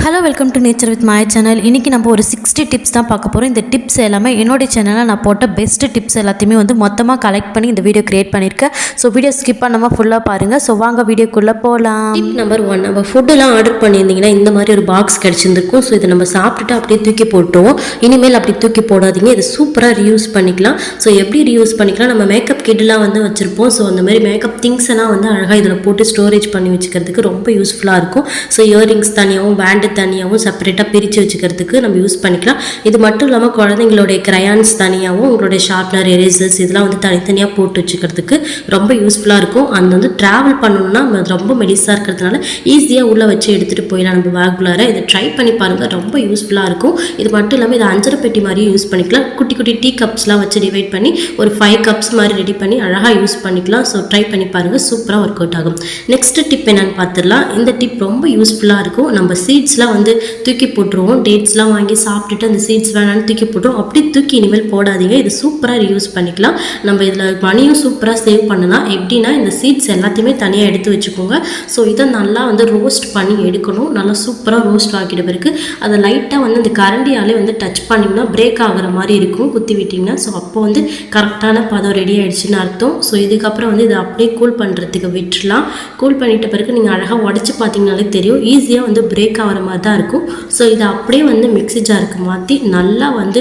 Hello welcome to nature with my channel. இன்றைக்கி நம்ம ஒரு 60 டிப்ஸ் தான் பார்க்க போகிறோம். இந்த டிப்ஸ் எல்லாமே என்னோடய சேனலில் நான் போட்ட பெஸ்ட்டு டிப்ஸ் எல்லாத்தையுமே வந்து மொத்தமாக கலெக்ட் பண்ணி இந்த வீடியோ க்ரியேட் பண்ணியிருக்கேன். ஸோ வீடியோ ஸ்கிப் பண்ணாமல் ஃபுல்லாக பாருங்கள். ஸோ வாங்க வீடியோக்குள்ளே போகலாம். டிப் நம்பர் 1, நம்ம ஃபுட்டெல்லாம் ஆர்டர் பண்ணியிருந்தீங்கன்னா இந்த மாதிரி ஒரு பாக்ஸ் கிடச்சிருந்துருக்கும். ஸோ இதை நம்ம சாப்பிட்டுட்டு அப்படியே தூக்கி போட்டுருவோம். இனிமேல் அப்படி தூக்கி போடாதீங்க, இதை சூப்பராக ரீயூஸ் பண்ணிக்கலாம். ஸோ எப்படி ரீயூஸ் பண்ணிக்கலாம், நம்ம மேக்கப் கிட்டெலாம் வந்து வச்சுருப்போம். ஸோ அந்த மாதிரி மேக்கப் திங்ஸ் எல்லாம் வந்து அழகாக இதில் போட்டு ஸ்டோரேஜ் பண்ணி வச்சுக்கிறதுக்கு ரொம்ப யூஸ்ஃபுல்லாக இருக்கும். ஸோ இயரிங்ஸ் தனியாகவும் பேண்டு தனியாகவும் செப்பரேட்டாக பிரித்து வச்சுக்கிறதுக்கு நம்ம யூஸ் பண்ணிக்கலாம். இது மட்டும் இல்லாமல் குழந்தைங்களுடைய கிரையான்ஸ் தனியாகவும் உங்களுடைய ஷார்ப்னர், எரேசர்ஸ் இதெல்லாம் வந்து தனித்தனியாக போட்டு வச்சுக்கிறதுக்கு ரொம்ப யூஸ்ஃபுல்லாக இருக்கும். அந்த வந்து ட்ராவல் பண்ணணும்னா ரொம்ப மெலிசாக இருக்கிறதுனால ஈஸியாக உள்ளே வச்சு எடுத்துகிட்டு போயிடலாம் நம்ம பேக்குள்ளார. இதை ட்ரை பண்ணி பாருங்கள், ரொம்ப யூஸ்ஃபுல்லாக இருக்கும். இது மட்டும் இல்லாமல் இதை அஞ்சரை பெட்டி மாதிரியும் யூஸ் பண்ணிக்கலாம். குட்டி குட்டி டீ கப்ஸ்லாம் வச்சு டிவைட் பண்ணி ஒரு 5 கப்ஸ் மாதிரி ரெடி பண்ணி அழகாக யூஸ் பண்ணிக்கலாம். ஸோ ட்ரை பண்ணி பாருங்கள், சூப்பராக ஒர்க் அவுட் ஆகும். நெக்ஸ்ட் டிப் என்னென்னு பார்த்துடலாம். இந்த டிப் ரொம்ப யூஸ்ஃபுல்லாக இருக்கும். நம்ம சீட்ஸ்லாம் வந்து தூக்கி போட்டுருவோம். டேட்ஸ்லாம் வாங்கி சாப்பிட்டுட்டு அந்த சீட்ஸ் வேணான்னு தூக்கி போட்டுருவோம். அப்படி தூக்கி இனிமேல் போடாதீங்க, இது சூப்பராக ரியூஸ் பண்ணிக்கலாம். நம்ம இதில் மணியும் சூப்பராக சேவ் பண்ணலாம். எப்படின்னா இந்த சீட்ஸ் எல்லாத்தையுமே தனியாக எடுத்து வச்சுக்கோங்க. ஸோ இதை நல்லா வந்து ரோஸ்ட் பண்ணி எடுக்கணும். நல்லா சூப்பராக ரோஸ்ட் ஆக்கிட்ட பிறகு அதை லைட்டாக வந்து அந்த கரண்டியாலே வந்து டச் பண்ணிங்கன்னா பிரேக் ஆகிற மாதிரி இருக்கும், குத்தி விட்டிங்கன்னா. ஸோ அப்போ வந்து கரெக்டான பதம் ரெடி ஆகிடுச்சின்னு அர்த்தம். ஸோ இதுக்கப்புறம் வந்து இதை அப்படியே கூல் பண்ணுறதுக்கு விட்டுலாம். கூல் பண்ணிட்ட பிறகு நீங்கள் அழகாக உடச்சி பார்த்தீங்கனாலே தெரியும், ஈஸியாக வந்து பிரேக் ஆகிற மாதிரி தான் இருக்கும். ஸோ இதை அப்படியே வந்து மிக்ஸி ஜாருக்கு மாற்றி நல்லா வந்து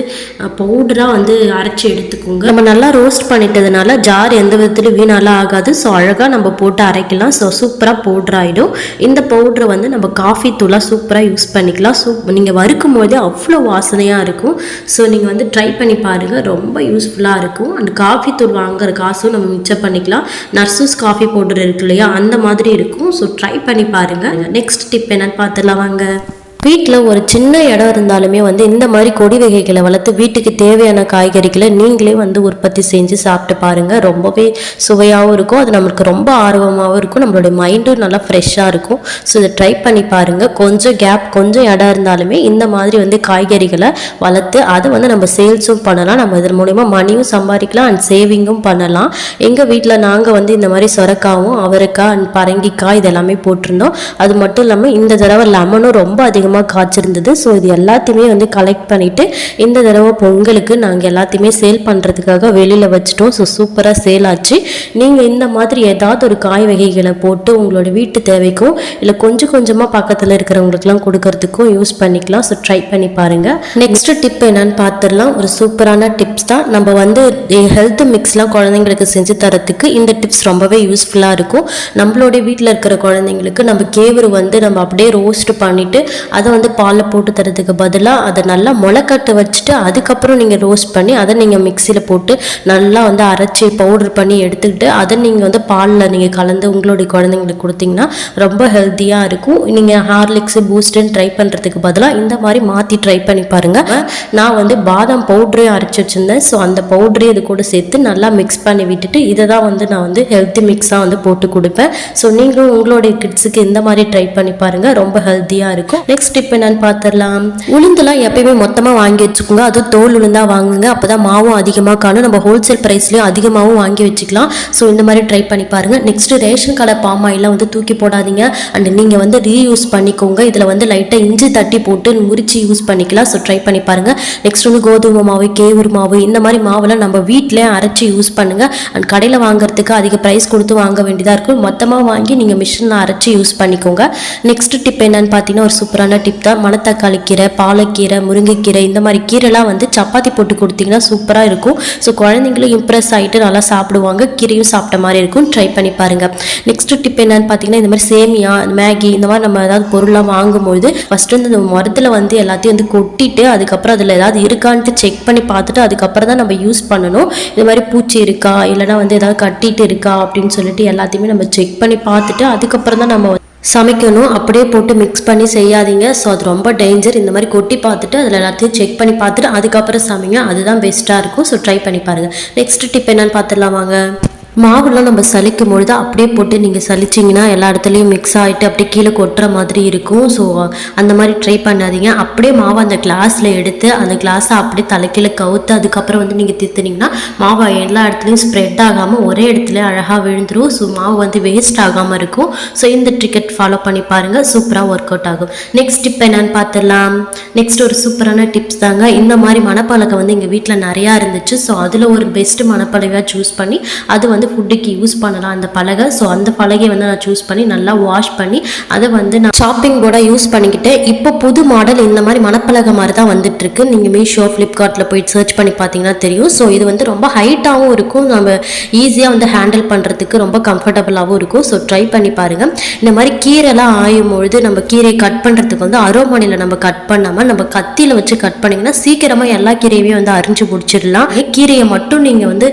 பவுடராக வந்து அரைச்சி எடுத்துக்கோங்க. நம்ம நல்லா ரோஸ்ட் பண்ணிட்டதுனால ஜார் எந்த விதத்துலையும் வீணாலாம் ஆகாது. ஸோ அழகாக நம்ம போட்டு அரைக்கலாம். ஸோ சூப்பராக பவுடர் ஆகிடும். இந்த பவுடரை வந்து நம்ம காஃபி தூளாக சூப்பராக யூஸ் பண்ணிக்கலாம். நீங்கள் வறுக்கும் போதே அவ்வளோ வாசனையாக இருக்கும். ஸோ நீங்கள் வந்து ட்ரை பண்ணி பாருங்கள், ரொம்ப யூஸ்ஃபுல்லாக இருக்கும். அந்த காஃபி தூள் வாங்குற காசும் நம்ம மிச்சம் பண்ணிக்கலாம். நர்சஸ் காஃபி பவுடர் இருக்கு இல்லையா, அந்த மாதிரி இருக்கும். ஸோ ட்ரை பண்ணி பாருங்கள். நெக்ஸ்ட் டிப் என்னன்னு பார்த்துலாம் வாங்க. வீட்டில் ஒரு சின்ன இடம் இருந்தாலுமே வந்து இந்த மாதிரி கொடி வகைகளை வளர்த்து வீட்டுக்கு தேவையான காய்கறிகளை நீங்களே வந்து உற்பத்தி செஞ்சு சாப்பிட்டு பாருங்கள். ரொம்பவே சுவையாகவும் இருக்கும், அது நம்மளுக்கு ரொம்ப ஆர்வமாகவும் இருக்கும், நம்மளுடைய மைண்டும் நல்லா ஃப்ரெஷ்ஷாக இருக்கும். ஸோ இதை ட்ரை பண்ணி பாருங்கள். கொஞ்சம் கேப், கொஞ்சம் இடம் இருந்தாலுமே இந்த மாதிரி வந்து காய்கறிகளை வளர்த்து அதை வந்து நம்ம சேல்ஸும் பண்ணலாம். நம்ம இதன் மூலிமா மணியும் சம்பாதிக்கலாம் அண்ட் சேவிங்கும் பண்ணலாம். எங்கள் வீட்டில் நாங்கள் வந்து இந்த மாதிரி சொரக்காவும் அவரைக்காய் அண்ட் பரங்கிக்காய் இதெல்லாமே போட்டிருந்தோம். அது மட்டும் இல்லாமல் இந்த தடவை லெமனும் ரொம்ப அதிகமாக காய்ச்சிருந்தது. ஸோ இது எல்லாத்தையுமே வந்து கலெக்ட் பண்ணிட்டு இந்த தடவை பொங்கலுக்கு நாங்கள் எல்லாத்தையுமே சேல் பண்ணுறதுக்காக வெளியில் வச்சுட்டோம். ஸோ சூப்பராக சேல் ஆச்சு. நீங்கள் இந்த மாதிரி ஏதாவது ஒரு காய் வகைகளை போட்டு உங்களோட வீட்டு தேவைக்கும் இல்லை கொஞ்சம் கொஞ்சமாக பக்கத்தில் இருக்கிறவங்களுக்குலாம் கொடுக்கறதுக்கும் யூஸ் பண்ணிக்கலாம். ஸோ ட்ரை பண்ணி பாருங்கள். நெக்ஸ்ட் டிப் என்னன்னு பார்த்துடலாம். ஒரு சூப்பரான டிப்ஸ் தான். நம்ம வந்து ஹெல்த் மிக்ஸ்லாம் குழந்தைங்களுக்கு செஞ்சு தரத்துக்கு இந்த டிப்ஸ் ரொம்பவே யூஸ்ஃபுல்லாக இருக்கும். நம்மளோட வீட்டில் இருக்கிற குழந்தைங்களுக்கு நம்ம கேவரு வந்து நம்ம அப்படியே ரோஸ்ட் பண்ணிவிட்டு அதை வந்து பாலில் போட்டு தரதுக்கு பதிலாக அதை நல்லா முளைக்கட்டு வச்சுட்டு அதுக்கப்புறம் நீங்கள் ரோஸ்ட் பண்ணி அதை நீங்கள் மிக்சியில் போட்டு நல்லா வந்து அரைச்சி பவுடர் பண்ணி எடுத்துக்கிட்டு அதை நீங்கள் வந்து பாலில் நீங்கள் கலந்து உங்களுடைய குழந்தைங்களுக்கு கொடுத்தீங்கன்னா ரொம்ப ஹெல்த்தியாக இருக்கும். நீங்கள் ஹார்லிக்ஸு பூஸ்ட்டுன்னு ட்ரை பண்ணுறதுக்கு பதிலாக இந்த மாதிரி மாற்றி ட்ரை பண்ணி பாருங்கள். நான் வந்து பாதாம் பவுடரையும் அரைச்சி வச்சுருந்தேன். ஸோ அந்த பவுடரையும் இது கூட சேர்த்து நல்லா மிக்ஸ் பண்ணி விட்டுட்டு இதை தான் வந்து நான் வந்து ஹெல்த்தி மிக்ஸாக வந்து போட்டு கொடுப்பேன். ஸோ நீங்களும் உங்களுடைய கிட்ஸுக்கு இந்த மாதிரி ட்ரை பண்ணி பாருங்கள், ரொம்ப ஹெல்த்தியாக இருக்கும். நெக்ஸ்ட் டிப் என்னன்னு பார்த்துடலாம். உளுந்துலாம் எப்பயுமே மொத்தமாக வாங்கி வச்சுக்கோங்க. அது தோல் உளுந்தாக வாங்குங்க, அப்போ தான் மாவும் அதிகமாக காணும். நம்ம ஹோல்சேல் ப்ரைஸ்லேயும் அதிகமாகவும் வாங்கி வச்சுக்கலாம். ஸோ இந்த மாதிரி ட்ரை பண்ணி பாருங்கள். நெக்ஸ்ட்டு ரேஷன் கடை பாம் ஆயிலாம் வந்து தூக்கி போடாதீங்க அண்ட் நீங்கள் வந்து ரீயூஸ் பண்ணிக்கோங்க. இதில் வந்து லைட்டாக இஞ்சி தட்டி போட்டு முறிச்சு யூஸ் பண்ணிக்கலாம். ஸோ ட்ரை பண்ணி பாருங்கள். நெக்ஸ்ட் வந்து கோதுமை மாவு, கேவுரு மாவு இந்த மாதிரி மாவுலாம் நம்ம வீட்டிலே அரைச்சி யூஸ் பண்ணுங்கள். அண்ட் கடையில் வாங்குறதுக்கு அதிக ப்ரைஸ் கொடுத்து வாங்க வேண்டியதாக இருக்கும். மொத்தமாக வாங்கி நீங்கள் மிஷினில் அரைச்சி யூஸ் பண்ணிக்கோங்க. நெக்ஸ்ட் டிப் என்னன்னு பார்த்தீங்கன்னா ஒரு சூப்பரான டிப் தான். மணத்தக்காளி கீரை, பாலக்கீரை, முருங்கைக்கீரை இந்த மாதிரி கீரைலாம் வந்து சப்பாத்தி போட்டு கொடுத்தீங்கன்னா சூப்பராக இருக்கும். ஸோ குழந்தைங்களும் இம்ப்ரெஸ் ஆகிட்டு நல்லா சாப்பிடுவாங்க, கீரையும் சாப்பிட்ட மாதிரி இருக்கும். ட்ரை பண்ணி பாருங்கள். நெக்ஸ்ட் டிப் என்னன்னு பார்த்தீங்கன்னா இந்த மாதிரி சேமியா, மேகி இந்த மாதிரி நம்ம ஏதாவது பொருளாக வாங்கும்போது ஃபஸ்ட்டு வந்து இந்த மரத்தில் வந்து எல்லாத்தையும் வந்து கொட்டிட்டு அதுக்கப்புறம் அதில் ஏதாவது இருக்கான்ட்டு செக் பண்ணி பார்த்துட்டு அதுக்கப்புறம் தான் நம்ம யூஸ் பண்ணணும். இது மாதிரி பூச்சி இருக்கா இல்லைனா வந்து ஏதாவது கட்டிட்டு இருக்கா அப்படின்னு சொல்லிட்டு எல்லாத்தையுமே நம்ம செக் பண்ணி பார்த்துட்டு அதுக்கப்புறம் தான் நம்ம சமைக்கணும். அப்படியே போட்டு மிக்ஸ் பண்ணி செய்யாதீங்க. ஸோ அது ரொம்ப டேஞ்சர். இந்த மாதிரி கொட்டி பார்த்துட்டு அதில் எல்லாத்தையும் செக் பண்ணி பார்த்துட்டு அதுக்கப்புறம் சமைங்க, அதுதான் பெஸ்ட்டாக இருக்கும். ஸோ ட்ரை பண்ணி பாருங்கள். நெக்ஸ்ட் டிப் என்னன்னு பார்த்துடலாம் வாங்க. மாவுலாம் நம்ம சலிக்கும் பொழுது அப்படியே போட்டு நீங்கள் சலிச்சிங்கன்னா எல்லா இடத்துலையும் மிக்ஸ் ஆகிட்டு அப்படியே கீழே கொட்டுற மாதிரி இருக்கும். ஸோ அந்த மாதிரி ட்ரை பண்ணாதீங்க. அப்படியே மாவு அந்த கிளாஸில் எடுத்து அந்த கிளாஸை அப்படியே தலைக்கீழே கவுத்து அதுக்கப்புறம் வந்து நீங்கள் தித்துனீங்கன்னா மாவு எல்லா இடத்துலையும் ஸ்ப்ரெட் ஆகாமல் ஒரே இடத்துல அழகாக விழுந்துடும். ஸோ மாவு வந்து வேஸ்ட் ஆகாமல் இருக்கும். ஸோ இந்த ட்ரிக்கெட் ஃபாலோ பண்ணி பாருங்கள், சூப்பராக ஒர்க் அவுட் ஆகும். நெக்ஸ்ட் டிப் என்னன்னு பார்த்துடலாம். நெக்ஸ்ட் ஒரு சூப்பரான டிப்ஸ் தாங்க. இந்த மாதிரி மணப்பலகை வந்து எங்கள் வீட்டில் நிறையா இருந்துச்சு. ஸோ அதில் ஒரு பெஸ்ட்டு மணப்பலகையாக சூஸ் பண்ணி அது வந்து ஃபுட்டுக்கு யூஸ் பண்ணலாம் அந்த பலகை. ஸோ அந்த பலகையை வந்து நான் சூஸ் பண்ணி நல்லா வாஷ் பண்ணி அதை வந்து நான் ஷாப்பிங் போர்டாக யூஸ் பண்ணிக்கிட்டேன். இப்போ புது மாடல் இந்த மாதிரி மணப்பலகை மாதிரி தான் வந்துட்டு இருக்கு. நீங்கள் மீஷோ ஃப்ளிப்கார்ட்டில் போயிட்டு சர்ச் பண்ணி பார்த்தீங்கன்னா தெரியும். ஸோ இது வந்து ரொம்ப ஹைட்டாகவும் இருக்கும், நம்ம ஈஸியாக வந்து ஹேண்டில் பண்ணுறதுக்கு ரொம்ப கம்ஃபர்டபுளாகவும் இருக்கும். ஸோ ட்ரை பண்ணி பாருங்கள். இந்த மாதிரி கீரைலாம் ஆயும் பொழுது நம்ம கீரையை கட் பண்ணுறதுக்கு வந்து அரோமனையில் நம்ம கட் பண்ணாமல் நம்ம கத்தியில் வச்சு கட் பண்ணிங்கன்னா சீக்கிரமாக எல்லா கீரையுமே வந்து அரிஞ்சு முடிச்சிடலாம். கீரையை மட்டும் நீங்கள் வந்து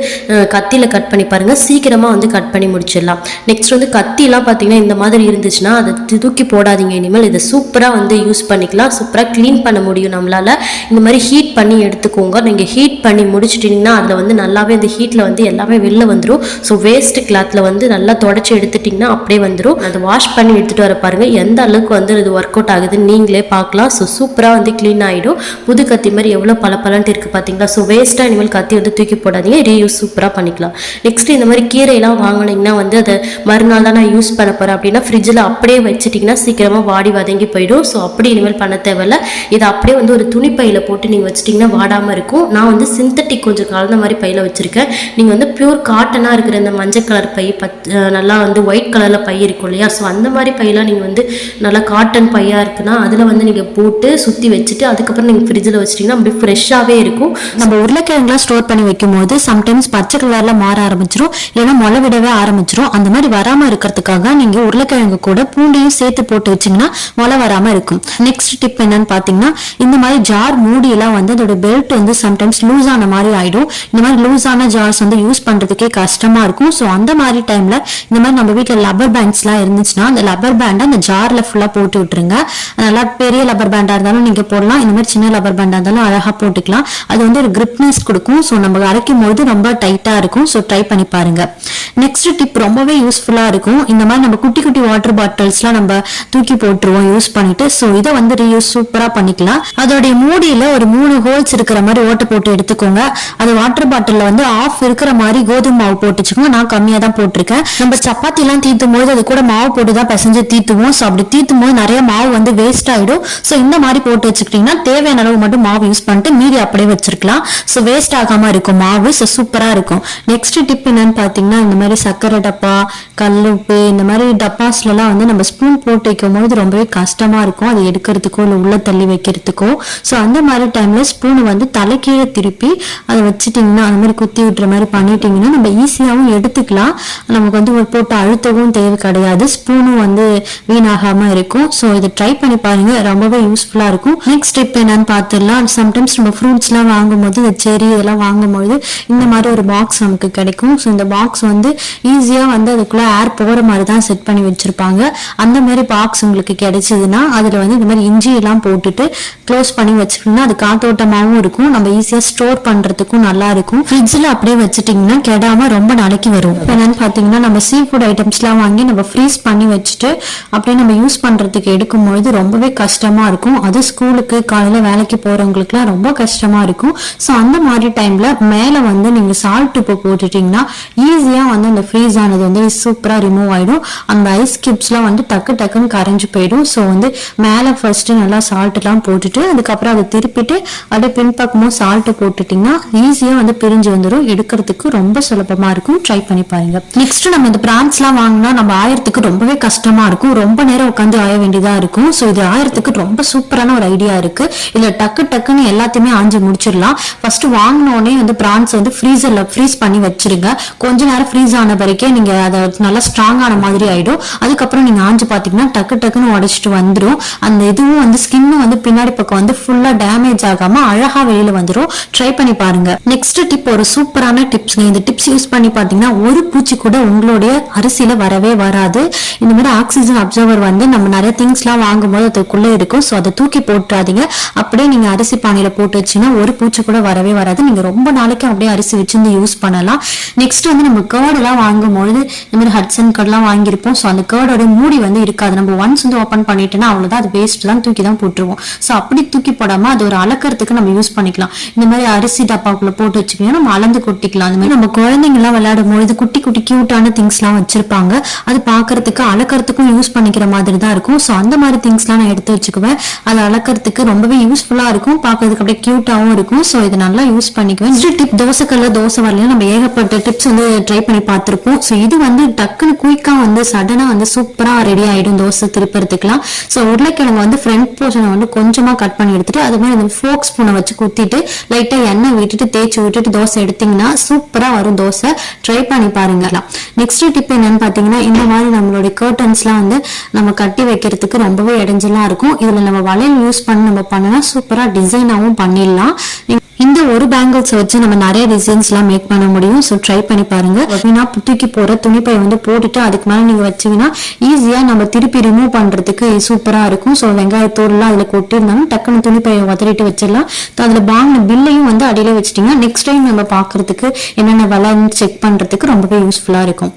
கத்தியில் கட் பண்ணி பாருங்கள், சீக்கிரமாக வந்து கட் பண்ணி முடிச்சிடலாம். நெக்ஸ்ட் வந்து கத்திலாம் பார்த்தீங்கன்னா இந்த மாதிரி இருந்துச்சுன்னா அதை தூக்கி போடாதீங்க. இனிமேல் இதை சூப்பராக வந்து யூஸ் பண்ணிக்கலாம், சூப்பராக க்ளீன் பண்ண முடியும் நம்மளால். இந்த மாதிரி ஹீட் பண்ணி எடுத்துக்கோங்க. நீங்கள் ஹீட் பண்ணி முடிச்சிட்டிங்கன்னா அதில் வந்து நல்லாவே இந்த ஹீட்டில் வந்து எல்லாமே வெளில வந்துடும். ஸோ வேஸ்ட் கிளாத்தில் வந்து நல்லா தொடச்சி எடுத்துட்டிங்கன்னா அப்படியே வந்துடும். அதை வாஷ் பண்ணி எடுத்துகிட்டு வர பாருங்கள் எந்த அளவுக்கு வந்து இது ஒர்க் அவுட் ஆகுதுன்னு நீங்களே பார்க்கலாம். ஸோ சூப்பராக வந்து க்ளீன் ஆகிடும். புது கத்தி மாதிரி எவ்வளோ பலன்ட்டு இருக்குது பார்த்தீங்களா. ஸோ வேஸ்ட்டாக இனிமேல் கத்தி வந்து தூக்கி போடாதீங்க, ரீயூஸ் சூப்பராக பண்ணிக்கலாம். நெக்ஸ்ட் இந்த மாதிரி கீரையெல்லாம் வாங்கினீங்கன்னா வந்து அதை மறுநாள் தான் நான் யூஸ் பண்ண போகிறேன் அப்படின்னா ஃப்ரிட்ஜில் அப்படியே வச்சுட்டிங்கன்னா சீக்கிரமாக வாடி வதங்கி போயிடும். ஸோ அப்படி இனிமேல் பண்ண தேவையில்ல. இதை அப்படியே வந்து ஒரு துணி பையில் போட்டு நீங்கள் வச்சிட்டிங்கன்னா வாடாமல் இருக்கும். நான் வந்து சிந்தட்டிக் கொஞ்சம் கலந்த மாதிரி பையில் வச்சுருக்கேன். நீங்கள் வந்து பியூர் காட்டனாக இருக்கிற இந்த மஞ்சள் கலர் பை நல்லா வந்து ஒயிட் கலரில் பை இருக்கும் இல்லையா. ஸோ அந்த மாதிரி பையெல்லாம் நீங்கள் வந்து நல்லா காட்டன் பையாக இருக்குன்னா அதில் வந்து நீங்கள் போட்டு சுற்றி வச்சுட்டு அதுக்கப்புறம் நீங்கள் ஃப்ரிட்ஜில் வச்சிட்டிங்கன்னா அப்படி ஃப்ரெஷ்ஷாகவே இருக்கும். நம்ம உருளைக்கிழங்குலாம் ஸ்டோர் பண்ணி வைக்கும் போது சம்டைம்ஸ் பச்சை கலரில் மாற ஆரம்பிச்சிடும், இல்லைன்னா முளை விடவே ஆரம்பிச்சிடும். அந்த மாதிரி வராமல் இருக்கிறதுக்காக நீங்கள் உருளைக்கிழங்கு கூட பூண்டையும் சேர்த்து போட்டு வச்சிங்கன்னா முளை வராமல் இருக்கும். நெக்ஸ்ட் டிப் என்னன்னு பார்த்தீங்கன்னா, இந்த மாதிரி ஜார் மூடியெல்லாம் வந்து அதோட பெல்ட் வந்து சம்டைம்ஸ் லூஸ் ஆன மாதிரி ஆகிடும். இந்த மாதிரி லூஸான ஜார்ஸ் வந்து யூஸ் பண்ணுறதுக்கே கஷ்டமாக இருக்கும். ஸோ அந்த மாதிரி டைமில் இந்த மாதிரி நம்ம வீட்டில் லப்பர் பேண்ட்ஸ்லாம் இருந்துச்சுன்னா அந்த லப்பர் பேண்டை அந்த ஜாரில் ஃபுல்லாக போட்டு விட்டுருங்க. நல்லா பெரிய லப்பர் பேண்டாக இருந்தாலும் நீங்கள் போடலாம், இந்த மாதிரி சின்ன லப்பர் பேண்டாக இருந்தாலும் அழகாக போட்டுக்கலாம். அது வந்து ஒரு கிரிப்னஸ் கொடுக்கும். ஸோ நம்ம அரைக்கும் போது ரொம்ப டைட்டாக இருக்கும். ஸோ ட்ரை பண்ணி பாருங்க. நெக்ஸ்ட் டிப் ரொம்பவே யூஸ்ஃபுல்லாக இருக்கும். இந்த மாதிரி நம்ம குட்டி குட்டி வாட்டர் பாட்டில்ஸ்லாம் நம்ம தூக்கி போட்டுருவோம் யூஸ் பண்ணிட்டு. ஸோ இதை வந்து ரீயூஸ் சூப்பராக பண்ணிக்கலாம். அதோடைய மூடியில் ஒரு 3 ஹோல்ஸ் இருக்கிற மாதிரி ஓட்டை போட்டு எடுத்துக்கோங்க. அது வாட்டர் பாட்டிலில் வந்து ஆஃப் இருக்கிற மாதிரி கோதுமை மாவு போட்டு வச்சுக்கோங்க. நான் கம்மியாக தான் போட்டிருக்கேன். நம்ம சப்பாத்திலாம் தீத்தும் போது அது கூட மாவு போட்டு தான் பிசைஞ்சு தீத்துவோம். ஸோ அப்படி தீத்தும் போது நிறைய மாவு வந்து வேஸ்ட் ஆகிடும். ஸோ இந்த மாதிரி போட்டு வச்சுக்கிட்டிங்கன்னா தேவையான அளவு மட்டும் மாவு யூஸ் பண்ணிட்டு மீதி அப்படியே வச்சிருக்கலாம். ஸோ வேஸ்ட் ஆகாமல் இருக்கும் மாவு. ஸோ சூப்பராக இருக்கும். நெக்ஸ்ட் டிப் என்னன்னு பார்த்தீங்கன்னா, இந்த மாதிரி சர்க்கரை டப்பா, கல்லுப்பு, இந்த மாதிரி டப்பாஸ்லாம் வந்து நம்ம ஸ்பூன் போட்டு வைக்கும் போது ரொம்பவே கஷ்டமாக இருக்கும் அது எடுக்கிறதுக்கோ இல்லை உள்ள தள்ளி வைக்கிறதுக்கோ. ஸோ அந்த மாதிரி டைமில் ஸ்பூனை வந்து தலைக்கீழே திருப்பி அதை வச்சுட்டிங்கன்னா அந்த மாதிரி குத்தி விட்டுற மாதிரி பண்ணிட்டிங்கன்னா நம்ம ஈஸியாகவும் எடுத்துக்கலாம். நமக்கு வந்து ஒரு போட்டு அழுத்தவும் தேவை கிடையாது, ஸ்பூனும் வந்து வீணாகாமல் இருக்கும். ஸோ இதை ட்ரை பண்ணி பாருங்க, ரொம்பவே யூஸ்ஃபுல்லாக இருக்கும். நெக்ஸ்ட் ஸ்டெப் என்னன்னு பார்த்துடலாம். சம்டைம்ஸ் நம்ம ஃப்ரூட்ஸ்லாம் வாங்கும்போது இந்த செரி இதெல்லாம் வாங்கும்போது இந்த மாதிரி ஒரு பாக்ஸ் நமக்கு கிடைக்கும். ஸோ இந்த பாக்ஸ் வந்து ஈஸியாக வந்து அதுக்குள்ளே ஏர் போகிற மாதிரி தான் செட் பண்ணி வச்சுருப்பாங்க. அந்த மாதிரி பாக்ஸ் உங்களுக்கு கிடைச்சதுன்னா அதில் வந்து இந்த மாதிரி இஞ்சி எல்லாம் போட்டுட்டு க்ளோஸ் பண்ணி வச்சுக்கிட்டோம்னா அது காத்தோட்டமாகவும் இருக்கும், நம்ம ஈஸியாக ஸ்டோர் பண்ணுறதுக்கும் நல்லா இருக்கும். ஃப்ரிட்ஜில் அப்படியே வச்சுட்டிங்கன்னா கெடாமல் ரொம்ப நாளைக்கு வரும். என்னன்னு பார்த்தீங்கன்னா, நம்ம சீ ஃபுட் ஐட்டம்ஸ்லாம் வாங்கி நம்ம ஃப்ரீஸ் பண்ணி வச்சுட்டு அப்படியே நம்ம யூஸ் பண்ணுறதுக்கு எடுக்கும்பொழுது ரொம்பவே கஷ்டமாக இருக்கும். அது ஸ்கூலுக்கு காலையில் வேலைக்கு போகிறவங்களுக்குலாம் ரொம்ப கஷ்டமாக இருக்கும். ஸோ அந்த மாதிரி டைமில் மேலே வந்து நீங்கள் சால்ட் உப்பு போட்டுட்டிங்கன்னா ஈஸியாக வந்து அந்த ஃப்ரீஸ் ஆனது வந்து சூப்பராக ரிமூவ் ஆகிடும். அந்த ஐஸ் கியூப்ஸ்லாம் வந்து டக்குன்னு கரைஞ்சு போயிடும். ஸோ வந்து மேலே ஃபர்ஸ்ட்டு நல்லா சால்ட்லாம் போட்டுட்டு அதுக்கப்புறம் அதை திருப்பிட்டு அப்படியே பின்பக்கமும் சால்ட்டு போட்டுட்டிங்கன்னா ஈஸியாக வந்து பிரிஞ்சு வந்துடும், எடுக்கிறதுக்கு ரொம்ப சுலபமாக இருக்கும். ட்ரை பண்ணி பாருங்க. நெக்ஸ்ட் நம்ம இந்த பிரான்ஸ்லாம் வாங்கினா நம்ம ஆயறதுக்கு ரொம்பவே கஷ்டமாக இருக்கும், ரொம்ப நேரம் உட்காந்து ஆய வேண்டியதாக இருக்கும். ஸோ இது ஆயறதுக்கு ரொம்ப சூப்பரான ஒரு ஐடியா இருக்கு. இதில் டக்குன்னு எல்லாத்தையுமே ஆஞ்சு முடிச்சிடலாம். ஃபர்ஸ்ட் வாங்கினோடனே வந்து பிரான்ஸ் வந்து ஃப்ரீசரில் ஃப்ரீஸ் பண்ணி வச்சிருங்க. கொஞ்ச நேரம் ஃப்ரீஸ் ஆன வரைக்கும் நீங்கள் அதை நல்லா ஸ்ட்ராங் ஆன மாதிரி ஆகிடும். அதுக்கப்புறம் நீங்கள் ஆஞ்சு பார்த்தீங்கன்னா டக்குன்னு உடைச்சிட்டு வந்துடும். அந்த இதுவும் வந்து ஸ்கின்னும் வந்து பின்னாடி பக்கம் வந்து ஃபுல்லாக டேமேஜ் ஆகாமல் அழகாக வெளியில் வந்துடும். ட்ரை பண்ணி பாருங்க. நெக்ஸ்ட் டிப் ஒரு சூப்பரான டிப்ஸ். இந்த டிப்ஸ் யூஸ் பண்ணி பார்த்தீங்கன்னா ஒரு பூச்சி கூட உங்களுடைய அரிசியில் வரவே வராது. இந்த மாதிரி ஆக்சிஜன் அப்சர்வர் வந்து நம்ம நிறைய திங்ஸ்லாம் வாங்கும்போது அதுக்குள்ளே இருக்கும். ஸோ அதை தூக்கி போட்டுறாதீங்க. அப்படியே நீங்கள் அரிசி பானையில் போட்டு வச்சுன்னா ஒரு பூச்சி கூட வரவே வராது. நீங்கள் ரொம்ப நாளைக்கு அப்படியே அரிசி வச்சிருந்து யூஸ் பண்ணலாம். நெக்ஸ்ட் வந்து நம்ம கேர்டெல்லாம் வாங்கும்பொழுது இந்த மாதிரி ஹட்சன் கர்ட்லாம் வாங்கியிருப்போம். ஸோ அந்த கேர்டோட மூடி வந்து இருக்காது. நம்ம ஒன்ஸ் வந்து ஓப்பன் பண்ணிட்டோம்னா அவ்வளோதான், அது வேஸ்ட் தான், தூக்கி தான் போட்டுருவோம். ஸோ அப்படி தூக்கி போடாமல் அது ஒரு அளக்கிறதுக்கு நம்ம யூஸ் பண்ணிக்கலாம். இந்த மாதிரி அரிசி டப்பாக்குள்ள போட்டு வச்சுக்கணும், நம்ம அளந்து கொட்டிக்கலாம். அந்த மாதிரி நம்ம குழந்தைங்கலாம் விளையாடும் பொழுது குட்டி குட்டி கியூட்டான திங்ஸ்லாம் வச்சிருப்பாங்க. அது பார்க்கறதுக்கு அளக்கிறதுக்கும் யூஸ் பண்ணிக்கிற மாதிரி தான் இருக்கும். ஸோ அந்த மாதிரி திங்ஸ்லாம் நான் எடுத்து வச்சுக்குவேன். அதை அளக்கிறதுக்கு ரொம்பவே யூஸ்ஃபுல்லாக இருக்கும், பார்க்கறதுக்கு அப்படியே கியூட்டாகவும் இருக்கும். ஸோ இதை நல்லா யூஸ் பண்ணிக்குவேன். டிப் தோசைக்கல்ல தோசை வரலையும் நம்ம ஏகப்பட்ட டிப்ஸ் வந்து ட்ரை பண்ணி பார்த்துருப்போம். ஸோ இது வந்து டக்குன்னு குயிக்கா வந்து சடனா வந்து சூப்பரா ரெடி ஆயிடும் தோசை திருப்பறதுக்குலாம். ஸோ உருளைக்கிழங்கு வந்து ஃப்ரண்ட் போர்ஷனை வந்து கொஞ்சமா கட் பண்ணி எடுத்துட்டு அது மாதிரி இந்த ஃபோக் ஸ்பூனை வச்சு குத்திட்டு லைட்டா எண்ணெய் விட்டுட்டு தேய்ச்சி விட்டுட்டு தோசை எடுத்தீங்கன்னா சூப்பரா வரும் தோசை. ட்ரை பண்ணி பாருங்க. நெக்ஸ்ட் டிப் என்னன்னு பாத்தீங்கன்னா, இந்த மாதிரி நம்மளுடைய கர்டன்ஸ்லாம் வந்து நம்ம கட்டி வைக்கிறதுக்கு ரொம்பவே இடைஞ்சலா இருக்கும். இதுல நம்ம வளையல் யூஸ் பண்ணி நம்ம பண்ணனா சூப்பரா டிசைனாவும் பண்ணிடலாம். இந்த ஒரு பேங்கிள்ஸ் வச்சு நம்ம நிறைய டிசைன்ஸ் எல்லாம் மேக் பண்ண முடியும். ஸோ ட்ரை பண்ணி பாருங்க. வீணா தூக்கி போற துணிப்பை வந்து போட்டுட்டு அதுக்கு மேல நீங்க வச்சீங்கன்னா ஈஸியா நம்ம திருப்பி ரிமூவ் பண்றதுக்கு சூப்பரா இருக்கும். ஸோ வெங்காயத்தோல் எல்லாம் அதுல கொட்டிருந்தாலும் டக்குன்னு துணிப்பையை உதறிட்டு வச்சிடலாம். அதுல வாங்கின பில்லையும் வந்து அடியில வச்சிட்டீங்கன்னா நெக்ஸ்ட் டைம் நம்ம பாக்குறதுக்கு என்னென்ன விலைன்னு செக் பண்றதுக்கு ரொம்பவே யூஸ்ஃபுல்லா இருக்கும்.